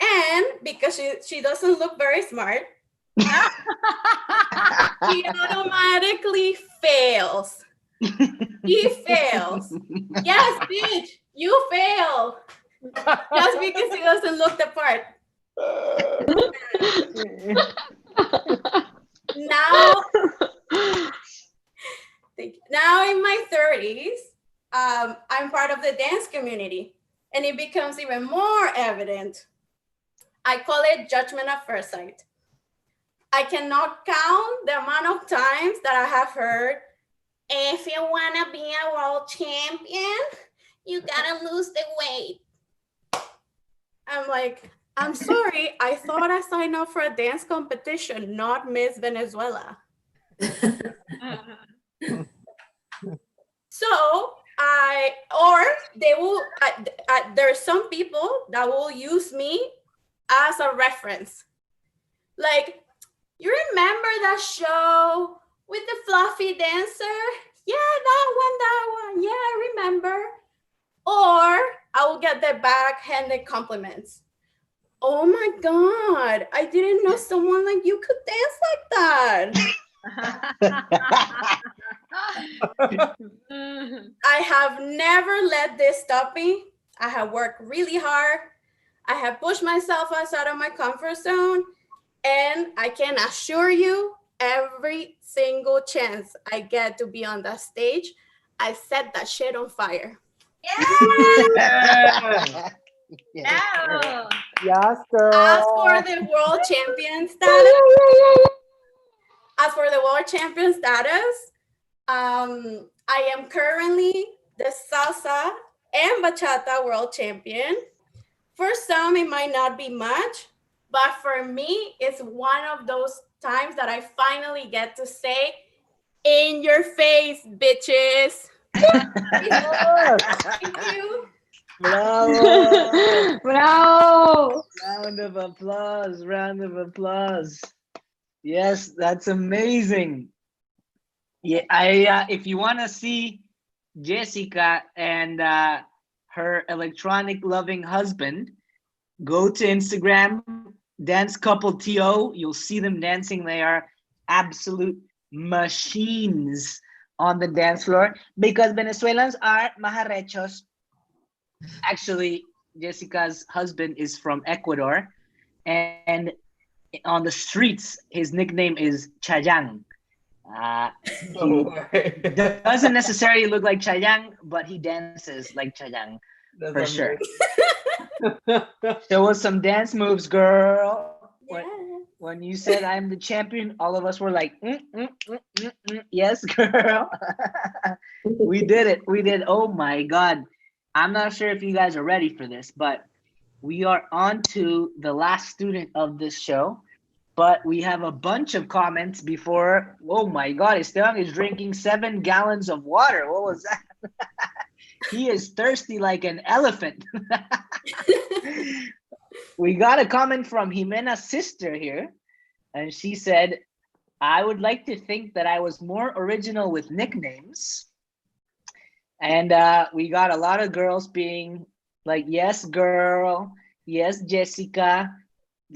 And because she doesn't look very smart, she automatically fails. She fails. "Yes, bitch, you fail." Just because he doesn't look the part. Now in my 30s, I'm part of the dance community, and it becomes even more evident. I call it judgment at first sight. I cannot count the amount of times that I have heard, "If you want to be a world champion, you gotta lose the weight." I'm like, "I'm sorry, I thought I signed up for a dance competition, not Miss Venezuela." So there's some people that will use me as a reference. Like, "You remember that show with the fluffy dancer? Yeah, that one. Yeah, I remember." Or I will get the backhanded compliments. "Oh my God, I didn't know someone like you could dance like that." I have never let this stop me. I have worked really hard. I have pushed myself outside of my comfort zone. And I can assure you, every single chance I get to be on that stage, I set that shit on fire. Yeah. Yes, girl. As for the world champion status, I am currently the salsa and bachata world champion. For some, it might not be much, but for me, it's one of those times that I finally get to say, "In your face, bitches." Thank you. Bravo. Bravo. Round of applause. Round of applause. Yes, that's amazing. Yeah, if you want to see Jhessika and her electronic loving husband, go to Instagram, dance couple TO. You'll see them dancing. They are absolute machines on the dance floor because Venezuelans are majarrechos. Actually, Jessica's husband is from Ecuador, and on the streets, his nickname is Chayang. He doesn't necessarily look like Chayang, but he dances like Chayang for sure. Show us some dance moves, girl. Yeah. When you said I'm the champion, all of us were like, yes, girl. We did it. We did. Oh my God. I'm not sure if you guys are ready for this, but we are on to the last student of this show. But we have a bunch of comments before. Oh my God, Esteban is drinking 7 gallons of water. What was that? He is thirsty like an elephant. We got a comment from Jimena's sister here. And she said, I would like to think that I was more original with nicknames. And we got a lot of girls being like, yes, girl. Yes, Jessica.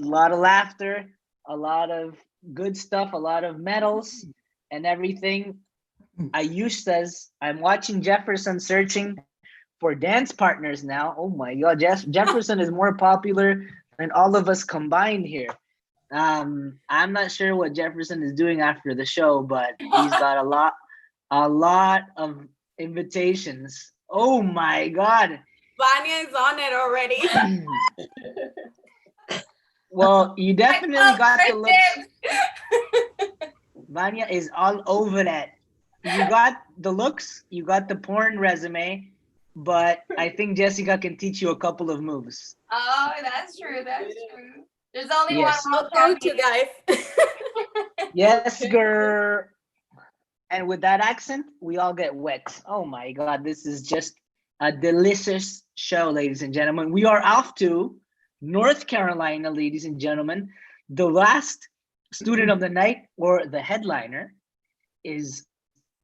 A lot of laughter. A lot of good stuff, a lot of medals and everything. Ayush says, I'm watching Jefferson searching for dance partners now. Oh my God, Jefferson is more popular than all of us combined here. I'm not sure what Jefferson is doing after the show, but he's got a lot of invitations. Oh my God. Vania is on it already. Well, you definitely got the looks. Vania is all over that. You got the looks, you got the porn resume, but I think Jessica can teach you a couple of moves. Oh, that's true. That's true. There's only Yes. one world Thank you, champion. guys. Yes, girl. And with that accent, we all get wet. Oh my God, this is just a delicious show, ladies and gentlemen. We are off to North Carolina, ladies and gentlemen. The last student of the night, or the headliner, is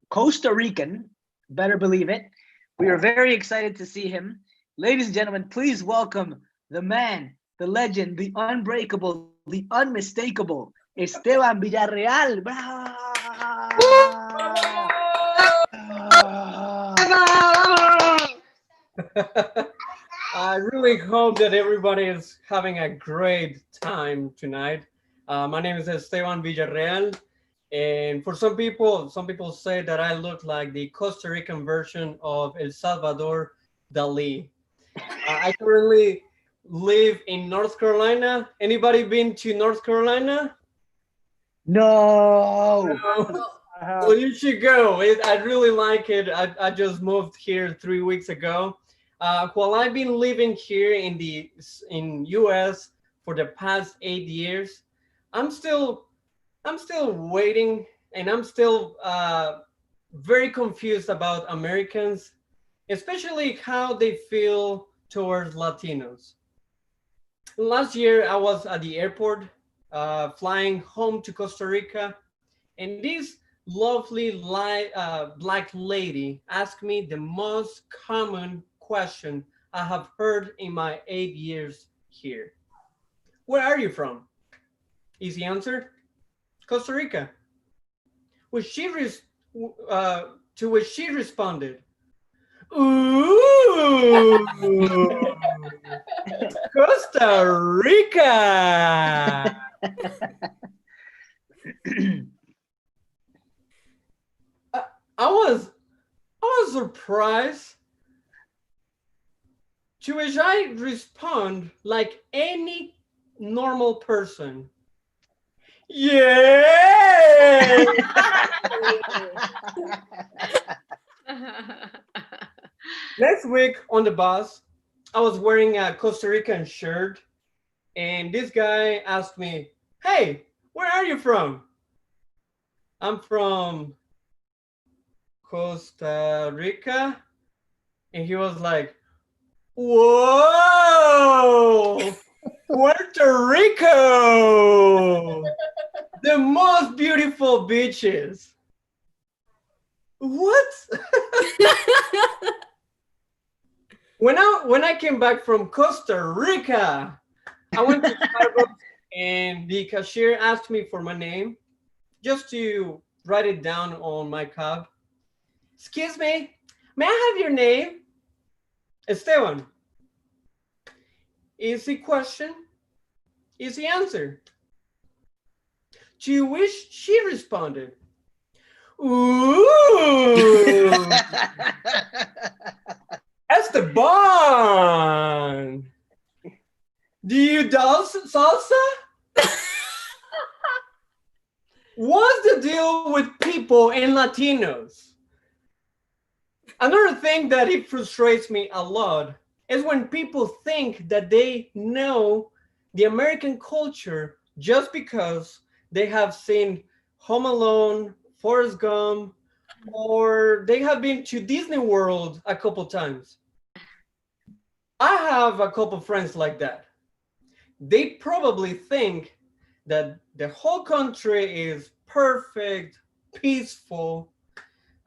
Costa Rican. Better believe it. We are very excited to see him. Ladies and gentlemen, please welcome the man, the legend, the unbreakable, the unmistakable, Esteban Villareal. I really hope that everybody is having a great time tonight. My name is Esteban Villareal, and for some people say that I look like the Costa Rican version of El Salvador Dali. I currently live in North Carolina. Anybody been to North Carolina? No. Well, you should go. I really like it. I just moved here 3 weeks ago. While I've been living here in US for the past 8 years, I'm still waiting, and I'm still very confused about Americans, especially how they feel towards Latinos. Last year, I was at the airport flying home to Costa Rica, and this lovely black lady asked me the most common question I have heard in my 8 years here. Where are you from? Easy answer, Costa Rica. To which she responded, ooh, Costa Rica. I was surprised. To which I respond like any normal person. Yeah. Next week on the bus, I was wearing a Costa Rican shirt, and this guy asked me, "Hey, where are you from?" I'm from Costa Rica. And he was like, whoa, Puerto Rico, the most beautiful beaches. What? When I came back from Costa Rica, I went to Starbucks and the cashier asked me for my name just to write it down on my cup. Excuse me, may I have your name? Esteban. Easy question, easy answer. To which she responded, ooh, Esteban. Do you dance salsa? What's the deal with people and Latinos? Another thing that it frustrates me a lot is when people think that they know the American culture just because they have seen Home Alone, Forrest Gump, or they have been to Disney World a couple times. I have a couple friends like that. They probably think that the whole country is perfect, peaceful,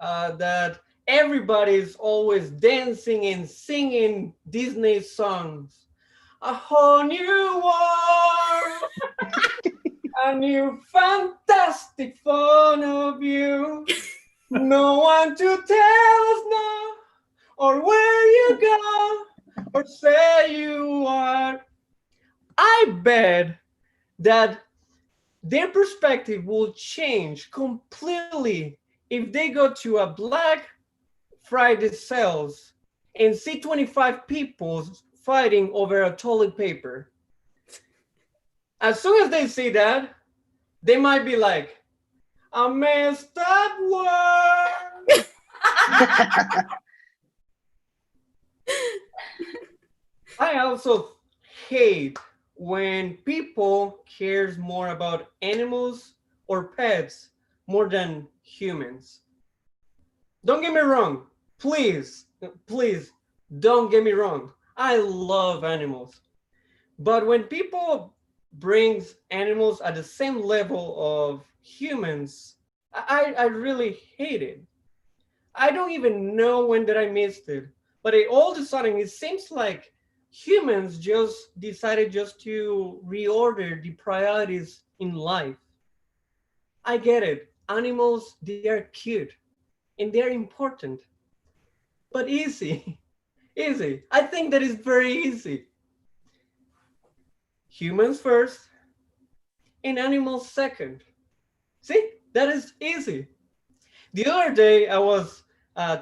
that everybody's always dancing and singing Disney songs. A whole new world, a new fantastic fun of you. No one to tell us no, or where you go, or say you are. I bet that their perspective will change completely if they go to a Black Friday sales and see 25 people fighting over a toilet paper. As soon as they see that, they might be like, a messed up world. I also hate when people cares more about animals or pets more than humans. Don't get me wrong. Please don't get me wrong. I love animals. But when people brings animals at the same level of humans, I really hate it. I don't even know when that I missed it. But all of a sudden, it seems like humans just decided just to reorder the priorities in life. I get it. Animals, they are cute and they're important. But easy. I think that is very easy. Humans first and animals second. See, that is easy. The other day I was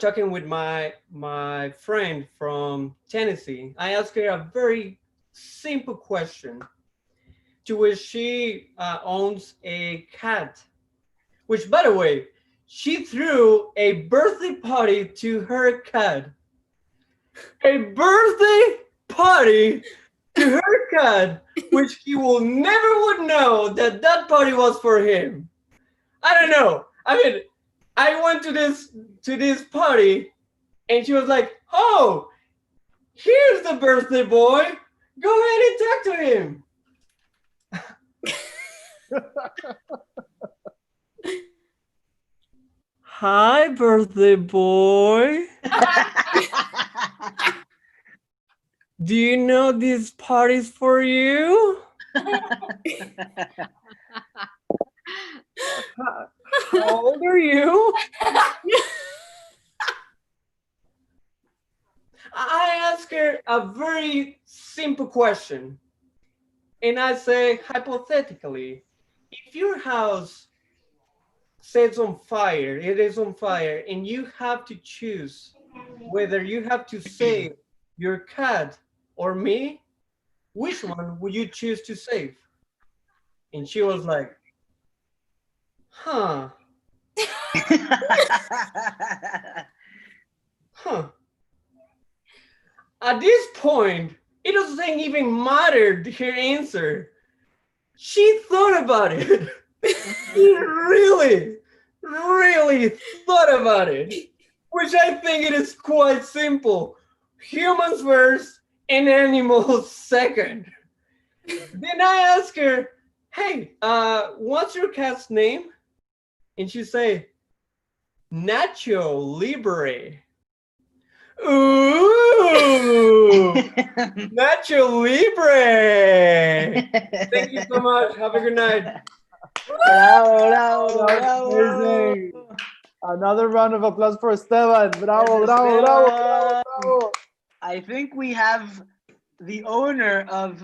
talking with my friend from Tennessee. I asked her a very simple question, to which she owns a cat, which, by the way, she threw a birthday party to her cat. A birthday party to her cat, which he will never would know that that party was for him. I don't know. I mean, I went to this party and she was like, oh, here's the birthday boy. Go ahead and talk to him. Hi, birthday boy. Do you know this party's for you? How old are you? I ask her a very simple question. And I say, hypothetically, if your house sets on fire, it is on fire, and you have to choose whether you have to save your cat or me, which one would you choose to save? And she was like, huh. Huh. At this point, it doesn't even matter her answer. She thought about it. She really thought about it. Which I think it is quite simple. Humans first and animals second. Then I ask her, hey, what's your cat's name? And she say, Nacho Libre. Ooh! Ooh, Nacho Libre. Thank you so much. Have a good night. Bravo, bravo, bravo. Amazing. Another round of applause for Esteban. Bravo, bravo, bravo, bravo, bravo. I think we have the owner of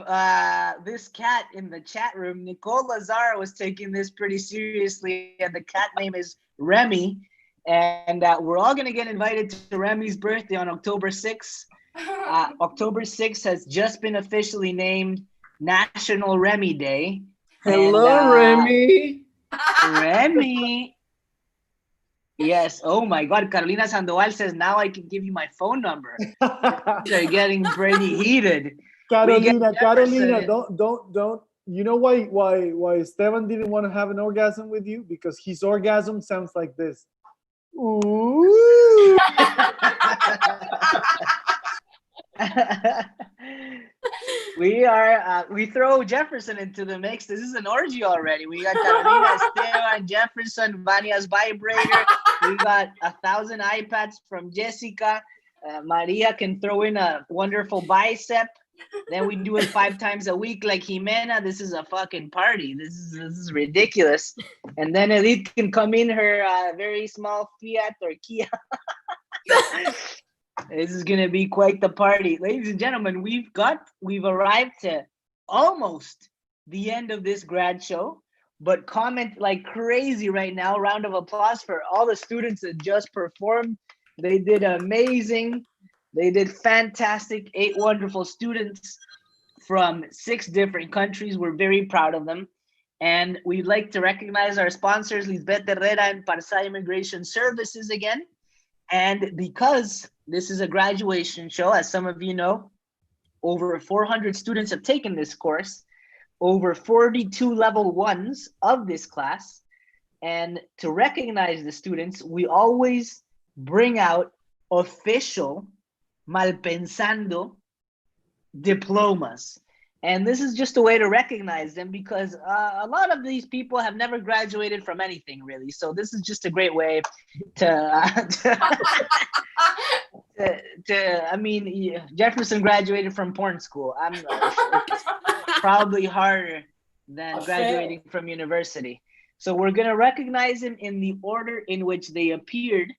this cat in the chat room. Nicole Lazar was taking this pretty seriously, and the cat name is Remy. And we're all going to get invited to Remy's birthday on October 6th. October 6th has just been officially named National Remy Day. Hello, Remy. Remy. Yes. Oh my God. Carolina Sandoval says, now I can give you my phone number. They're getting pretty heated. Carolina, don't. You know why Esteban didn't want to have an orgasm with you? Because his orgasm sounds like this. Ooh. We throw Jefferson into the mix. This is an orgy already. We got Carolina, Esteban, Jefferson, Vania's vibrator. We got 1,000 iPads from Jhessika. Maria can throw in a wonderful bicep. Then we do it 5 times a week like Jimena. This is a fucking party. This is ridiculous. And then Edith can come in her very small Fiat or Kia. This is gonna be quite the party. Ladies and gentlemen, we've arrived to almost the end of this grad show, but comment like crazy right now. Round of applause for all the students that just performed. They did amazing. They did fantastic. 8 wonderful students from 6 different countries. We're very proud of them. And we'd like to recognize our sponsors, Lisbeth, Herrera, and Parsai Immigration Services again. And because this is a graduation show, as some of you know, over 400 students have taken this course, over 42 level 1s of this class. And to recognize the students, we always bring out official MalPensando diplomas. And this is just a way to recognize them because a lot of these people have never graduated from anything really. So this is just a great way I mean, Jefferson graduated from porn school. It's probably harder than graduating from university. So we're gonna recognize them in the order in which they appeared.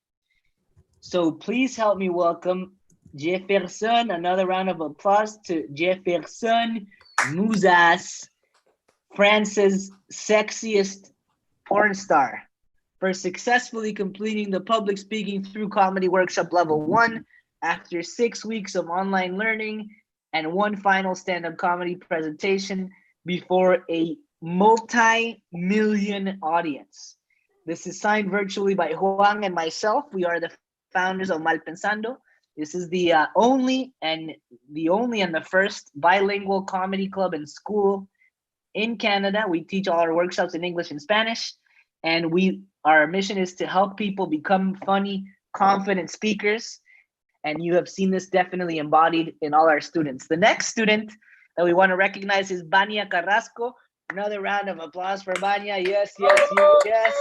So please help me welcome Jefferson. Another round of applause to Jefferson Mouzas, France's sexiest porn star, for successfully completing the public speaking through comedy workshop level 1 after 6 weeks of online learning and 1 final stand-up comedy presentation before a multi-million audience. This is signed virtually by Juan and myself. We are the founders of MalPensando. This is the only and the first bilingual comedy club and school in Canada. We teach all our workshops in English and Spanish, and our mission is to help people become funny, confident speakers. And you have seen this definitely embodied in all our students. The next student that we want to recognize is Vania Carrasco. Another round of applause for Vania. Yes, yes, yes.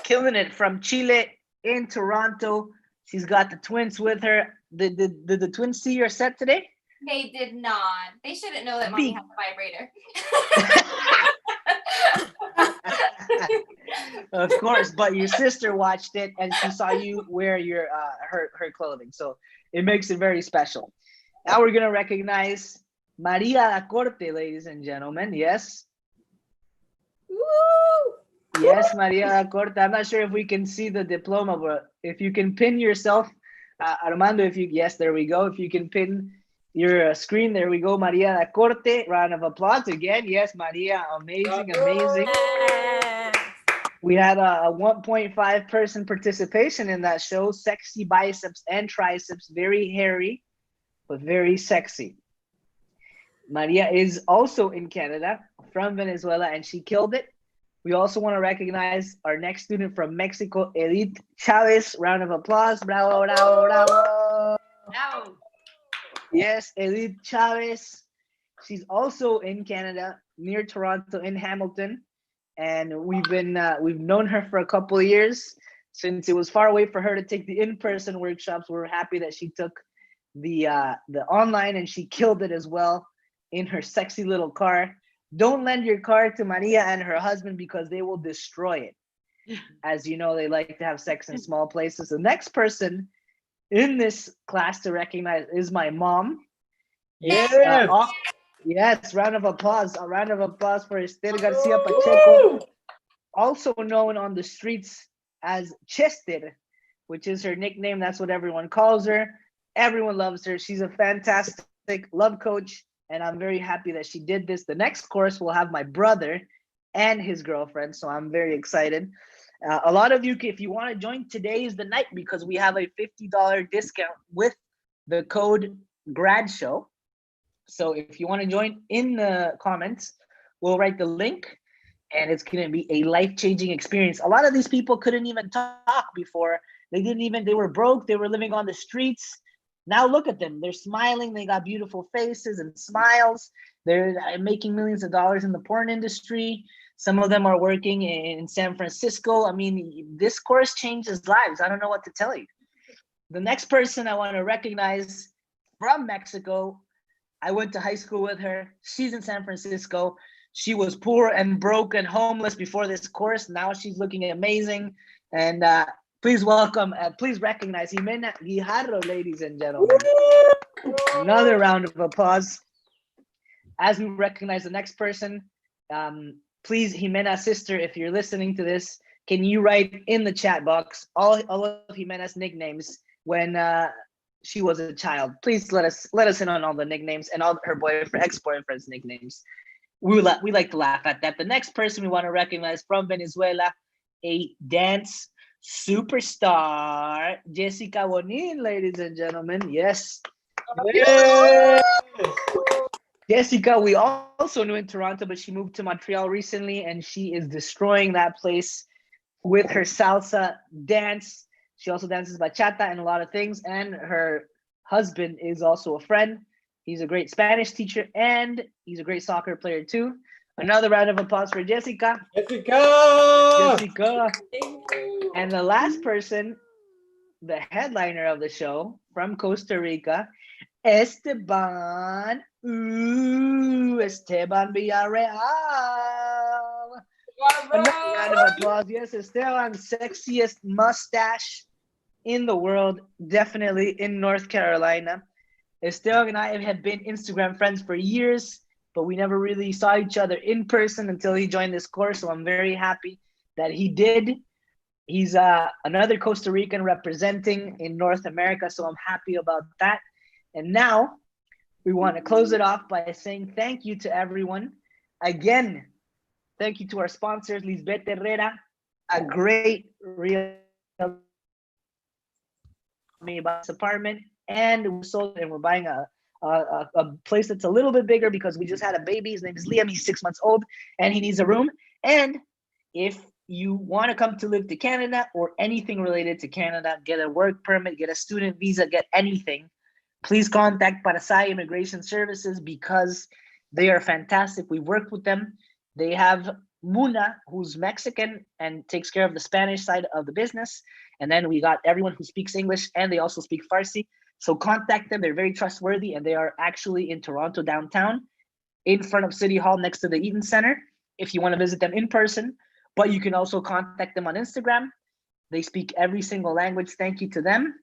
Killing it from Chile in Toronto. She's got the twins with her. Did the twins see your set today? They did not. They shouldn't know that mommy has a vibrator. Of course, but your sister watched it and she saw you wear your her clothing, so it makes it very special. Now we're gonna recognize Maria Da Corte, ladies and gentlemen. Yes. Woo! Yes, Maria Da Corte. I'm not sure if we can see the diploma, but if you can pin yourself, Armando, yes, there we go. If you can pin your screen, there we go. Maria Da Corte. Round of applause again. Yes, Maria, amazing, amazing. We had a 1.5 person participation in that show. Sexy biceps and triceps, very hairy, but very sexy. Maria is also in Canada, from Venezuela, and she killed it. We also want to recognize our next student from Mexico, Edith Chávez. Round of applause. Bravo, bravo, bravo. Bravo. Yes, Edith Chávez. She's also in Canada, near Toronto, in Hamilton. And we've known her for a couple of years. since it was far away for her to take the in-person workshops, we're happy that she took the online, and she killed it as well in her sexy little car. Don't lend your car to Maria and her husband because they will destroy it. As you know, they like to have sex in small places. The next person in this class to recognize is my mom. Yes. Yes, round of applause. A round of applause for Esther Garcia-Pacheco, also known on the streets as Chester, which is her nickname. That's what everyone calls her. Everyone loves her. She's a fantastic love coach, and I'm very happy that she did this. The next course will have my brother and his girlfriend, so I'm very excited. A lot of you, if you want to join, today is the night because we have a $50 discount with the code Grad Show. So if you want to join, in the comments, we'll write the link, and it's going to be a life-changing experience. A lot of these people couldn't even talk before. They were broke. They were living on the streets. Now look at them. They're smiling. They got beautiful faces and smiles. They're making millions of dollars in the porn industry. Some of them are working in San Francisco. I mean, this course changes lives. I don't know what to tell you. The next person I want to recognize from Mexico, I went to high school with her. She's in San Francisco. She was poor and broke and homeless before this course. Now she's looking amazing. And please recognize Jimena Guijarro, ladies and gentlemen. Another round of applause. As we recognize the next person, please, Jimena's sister, if you're listening to this, can you write in the chat box all of Jimena's nicknames when she was a child? Please let us in on all the nicknames and all her ex-boyfriend's nicknames. We like to laugh at that. The next person we want to recognize from Venezuela, a dance superstar, Yhessika Bonnin, ladies and gentlemen. Yes. Yes. Yhessika, we also knew in Toronto, but she moved to Montreal recently, and she is destroying that place with her salsa dance. She also dances bachata and a lot of things, and her husband is also a friend. He's a great Spanish teacher, and he's a great soccer player too. Another round of applause for Yhessika. Yhessika. And the last person, the headliner of the show from Costa Rica, Esteban Villareal. Another round of applause. Yes, Esteban, sexiest mustache in the world, definitely in North Carolina. Esteban and I have been Instagram friends for years, but we never really saw each other in person until he joined this course. So I'm very happy that he did. He's another Costa Rican representing in North America, so I'm happy about that. And now we want to close it off by saying thank you to everyone. Again, thank you to our sponsors, Lisbeth Herrera, a great real apartment, and we're buying a place that's a little bit bigger because we just had a baby. His name is Liam. He's 6 months old, and he needs a room. And if you want to come to live to Canada or anything related to Canada, get a work permit, get a student visa, get anything, please contact Parsai Immigration Services because they are fantastic. We worked with them. They have Muna, who's Mexican and takes care of the Spanish side of the business. And then we got everyone who speaks English, and they also speak Farsi. So contact them. They're very trustworthy, and they are actually in Toronto downtown in front of City Hall next to the Eaton Center if you want to visit them in person. But you can also contact them on Instagram. They speak every single language. Thank you to them.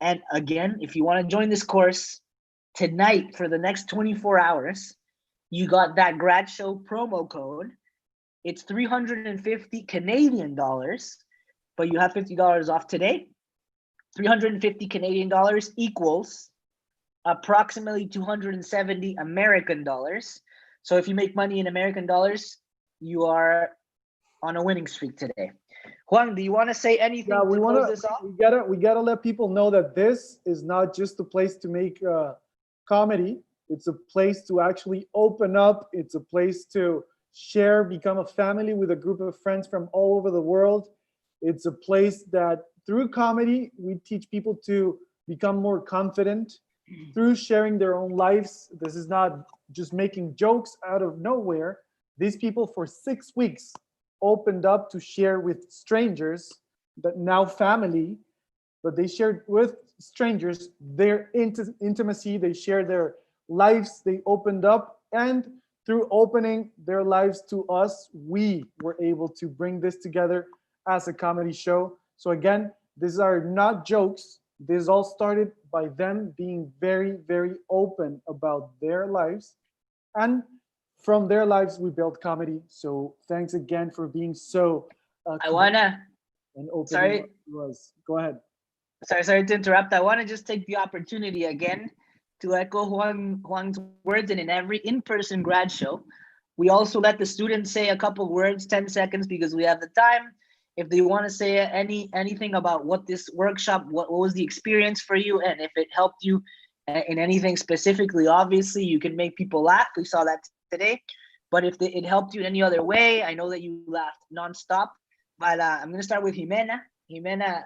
And again, if you want to join this course tonight for the next 24 hours, you got that Grad Show promo code. It's 350 Canadian dollars, but you have $50 off today. 350 Canadian dollars equals approximately 270 American dollars. So if you make money in American dollars, you are on a winning streak today. Juan, do you want to say anything to close this off? We gotta let people know that this is not just a place to make comedy. It's a place to actually open up. It's a place to share, become a family with a group of friends from all over the world. It's a place that through comedy, we teach people to become more confident through sharing their own lives. This is not just making jokes out of nowhere. These people for 6 weeks opened up to share with strangers that now family, but they shared with strangers their intimacy. They shared their lives. They opened up, and through opening their lives to us, we were able to bring this together as a comedy show. So again, these are not jokes. This all started by them being very, very open about their lives. And from their lives, we built comedy. So thanks again for being so I wanna, and open sorry, to us. Go ahead. sorry to interrupt. I want to just take the opportunity again to echo Juan's words. And in every in-person grad show, we also let the students say a couple words, 10 seconds, because we have the time. If they want to say anything about what this workshop, what was the experience for you, and if it helped you in anything specifically, obviously you can make people laugh. We saw that today. But if it helped you in any other way, I know that you laughed nonstop. But I'm going to start with Jimena. Jimena,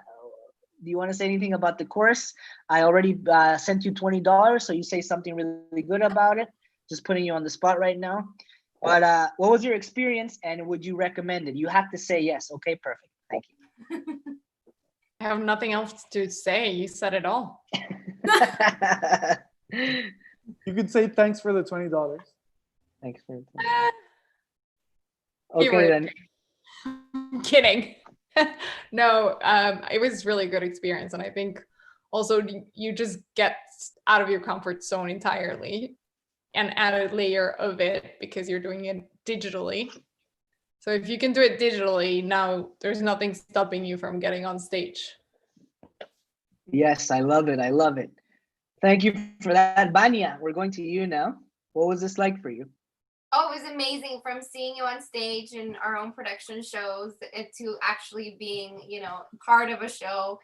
do you want to say anything about the course? I already sent you $20, so you say something really good about it. Just putting you on the spot right now. But what was your experience, and would you recommend it? You have to say yes. Okay, perfect. Thank you. I have nothing else to say. You said it all. You could say thanks for the $20. Thanks for it. Okay, then. I'm kidding. No, it was really good experience, and I think also you just get out of your comfort zone entirely and add a layer of it because you're doing it digitally. So if you can do it digitally, now there's nothing stopping you from getting on stage. Yes, I love it. I love it. Thank you for that. Vania, we're going to you now. What was this like for you? Oh, it was amazing, from seeing you on stage in our own production shows to actually being, part of a show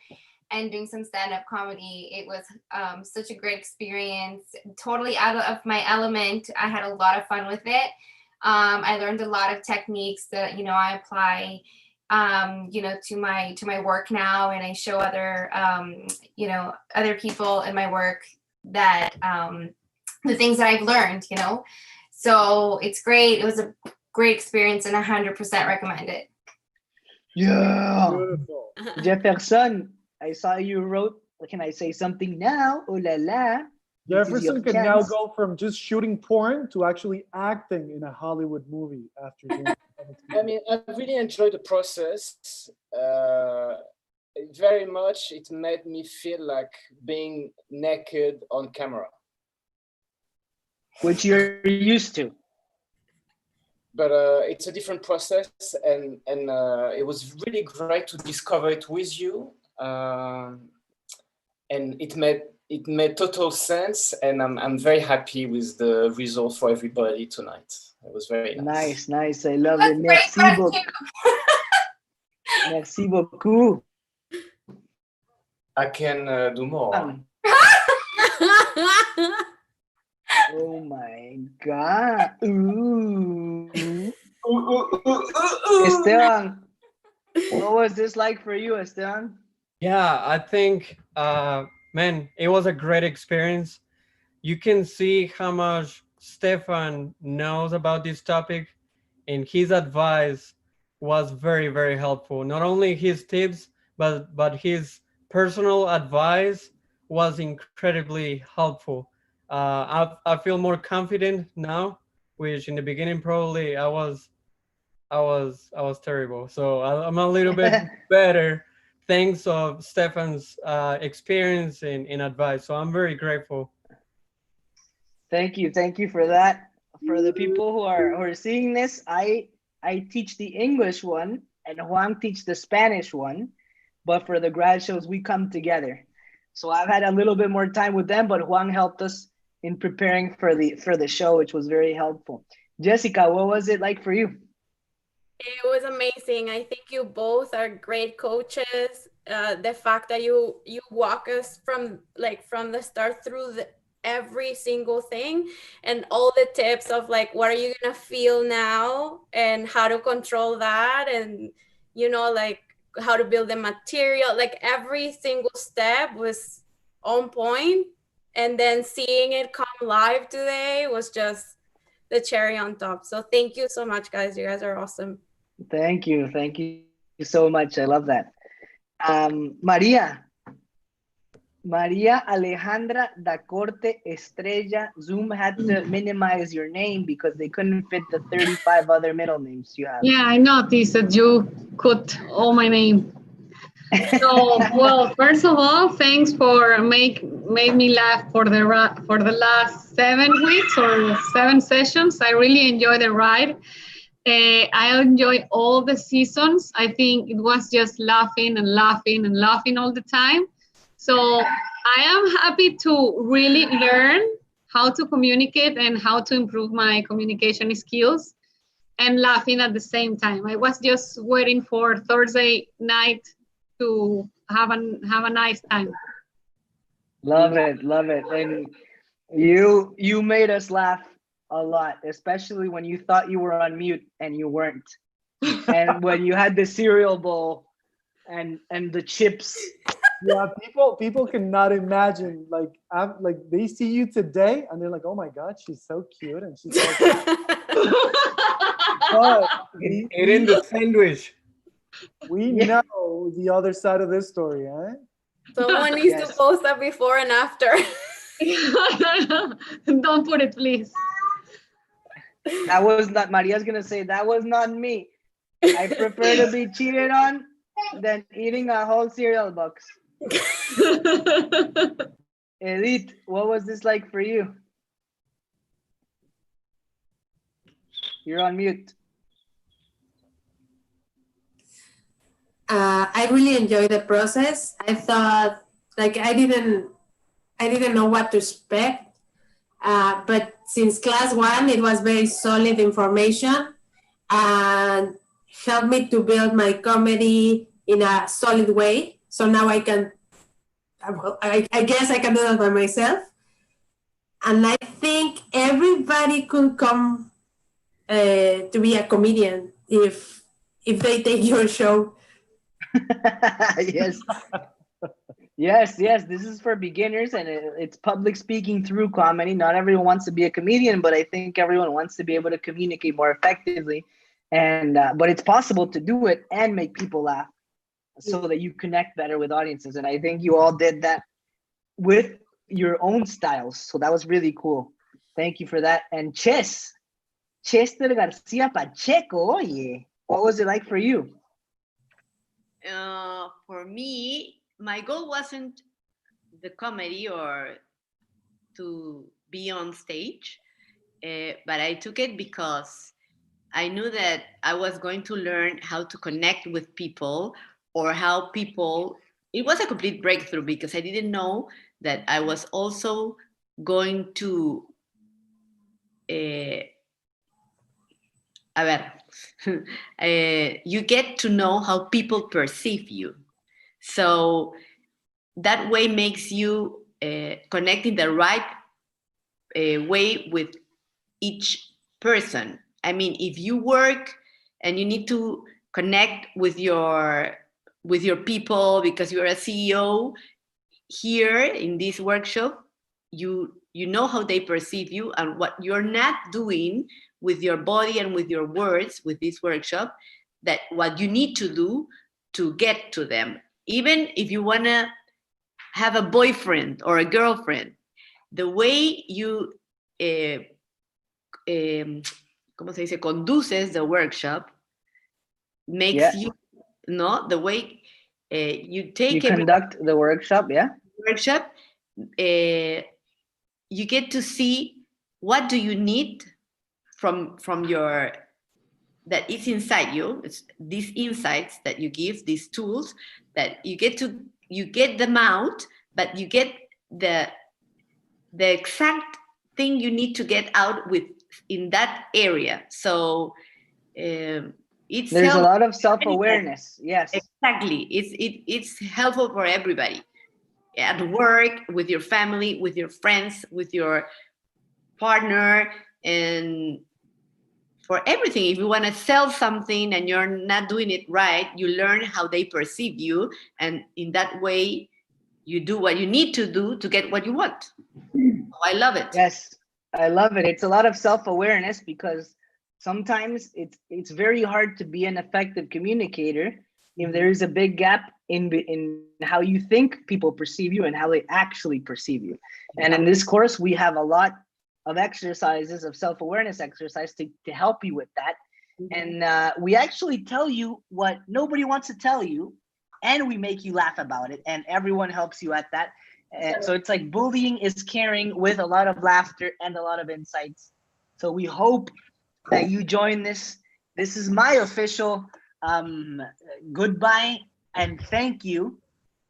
and doing some stand-up comedy. It was such a great experience, totally out of my element. I had a lot of fun with it. I learned a lot of techniques that, I apply, to my work now, and I show other, other people in my work that the things that I've learned, So it's great. It was a great experience, and 100% recommend it. Yeah. Beautiful. Jefferson, I saw you wrote, can I say something now? Oh la la. Jefferson can now go from just shooting porn to actually acting in a Hollywood movie after doing I mean, I really enjoyed the process very much. It made me feel like being naked on camera. Which you're used to. But it's a different process, and it was really great to discover it with you. And it made total sense, and I'm very happy with the result for everybody tonight. It was very nice. Nice. I love it. Merci beaucoup. Merci beaucoup. I can do more. Oh my God. Ooh. Esteban, what was this like for you, Esteban? Yeah, I think, man, it was a great experience. You can see how much Stephan knows about this topic, and his advice was very, very helpful. Not only his tips, but his personal advice was incredibly helpful. I feel more confident now, which in the beginning probably I was terrible. So I'm a little bit better thanks of Stephan's experience and advice. So I'm very grateful. Thank you for that. For the people who are seeing this, I teach the English one and Juan teach the Spanish one, but for the grad shows we come together. So I've had a little bit more time with them, but Juan helped us in preparing for the show, which was very helpful. Jhessika, what was it like for you? It was amazing. I think you both are great coaches. The fact that you walk us from the start through every single thing, and all the tips of what are you gonna feel now and how to control that, and how to build the material. Every single step was on point, and then seeing it come live today was just the cherry on top. So thank you so much, guys. You guys are awesome. Thank you so much. I love that. Maria Alejandra Da Corte Estrella. Zoom had to minimize your name because they couldn't fit the 35 other middle names you have. Yeah, I noticed that you cut all my name. So, well, first of all, thanks for made me laugh for the last 7 weeks or 7 sessions. I really enjoyed the ride. I enjoy all the seasons. I think it was just laughing and laughing and laughing all the time. So I am happy to really learn how to communicate and how to improve my communication skills and laughing at the same time. I was just waiting for Thursday night to have a nice time. Love it. And you made us laugh a lot, especially when you thought you were on mute and you weren't. And when you had the cereal bowl and the chips. Yeah, people cannot imagine, like they see you today and they're like, oh my God, she's so cute and she's so but eating the sandwich. We know the other side of this story, eh? Someone needs to post that before and after. Don't put it, please. That was not, Maria's gonna say, that was not me. I prefer to be cheated on than eating a whole cereal box. Edith, what was this like for you? You're on mute. I really enjoyed the process. I thought, like, I didn't know what to expect. But since class 1, it was very solid information and helped me to build my comedy in a solid way. So now I guess I can do that by myself. And I think everybody could come to be a comedian if they take your show. Yes, this is for beginners, and it's public speaking through comedy. Not everyone wants to be a comedian, but I think everyone wants to be able to communicate more effectively. And but it's possible to do it and make people laugh so that you connect better with audiences. And I think you all did that with your own styles. So that was really cool. Thank you for that. And Chester Garcia-Pacheco, oye, what was it like for you? For me, my goal wasn't the comedy or to be on stage, but I took it because I knew that I was going to learn how to connect with people, or how people, it was a complete breakthrough because I didn't know that I was also going to, you get to know how people perceive you. So that way makes you connect in the right way with each person. I mean, if you work and you need to connect with your people because you're a CEO, here in this workshop, you know how they perceive you and what you're not doing with your body and with your words with this workshop, that what you need to do to get to them. Even if you want to have a boyfriend or a girlfriend, the way you conduces the workshop makes you know the way you conduct the workshop. You get to see what do you need from your, that is inside you. It's these insights that you give, these tools that you get them out, but you get the exact thing you need to get out with in that area. So there's a lot of self-awareness. Yes, exactly. It's helpful for everybody, at work, with your family, with your friends, with your partner, and for everything. If you want to sell something and you're not doing it right, you learn how they perceive you, and in that way you do what you need to do to get what you want. Oh, I love it. Yes, I love it. It's a lot of self-awareness because sometimes it's very hard to be an effective communicator if there is a big gap in how you think people perceive you and how they actually perceive you. And in this course, we have a lot of exercises, of self-awareness exercise to help you with that. And we actually tell you what nobody wants to tell you, and we make you laugh about it, and everyone helps you at that. So it's like bullying is caring with a lot of laughter and a lot of insights. So we hope that you join this. This is my official goodbye and thank you.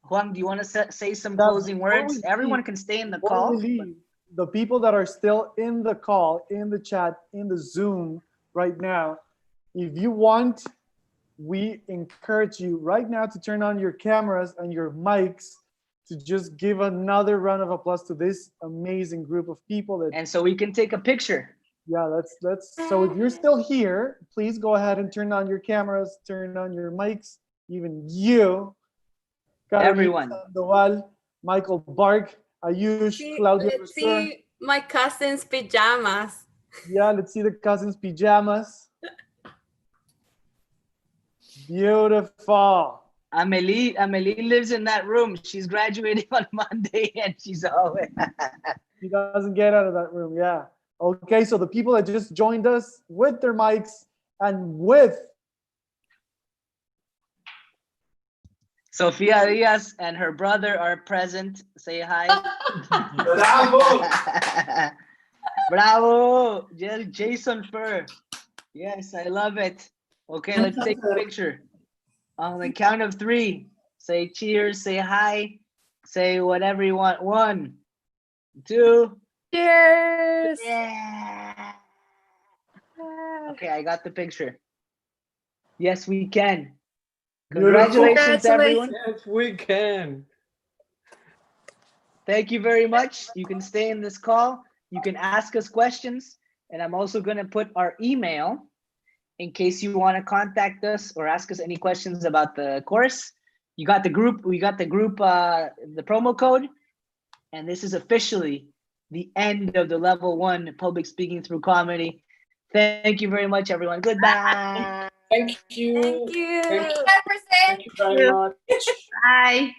Juan, do you want to say some closing words? Everyone can stay in the call. The people that are still in the call, in the chat, in the Zoom right now, if you want, we encourage you right now to turn on your cameras and your mics to just give another round of applause to this amazing group of people. And so we can take a picture. Yeah, let's. So if you're still here, please go ahead and turn on your cameras, turn on your mics, even you. Everyone. Sandoval, Michael Bark, Ayush, Claudia. Let's see my cousin's pajamas. Yeah, let's see the cousins' pajamas. Beautiful. Amelie lives in that room. She's graduating on Monday and she's always. She doesn't get out of that room, yeah. Okay, so the people that just joined us with their mics and with Sofia Diaz and her brother are present. Say hi. Bravo! Bravo! Jason Fur. Yes, I love it. Okay, let's take a picture. On the count of 3, say cheers, say hi, say whatever you want. 1, 2. Cheers! Yeah. Okay, I got the picture. Yes, we can. Congratulations, everyone. Yes, we can. Thank you very much. You can stay in this call. You can ask us questions. And I'm also going to put our email in case you want to contact us or ask us any questions about the course. You got the group, the promo code. And this is officially the end of the level 1 public speaking through comedy. Thank you very much, everyone. Goodbye. Thank you. Thank you. Thank you very much. Bye.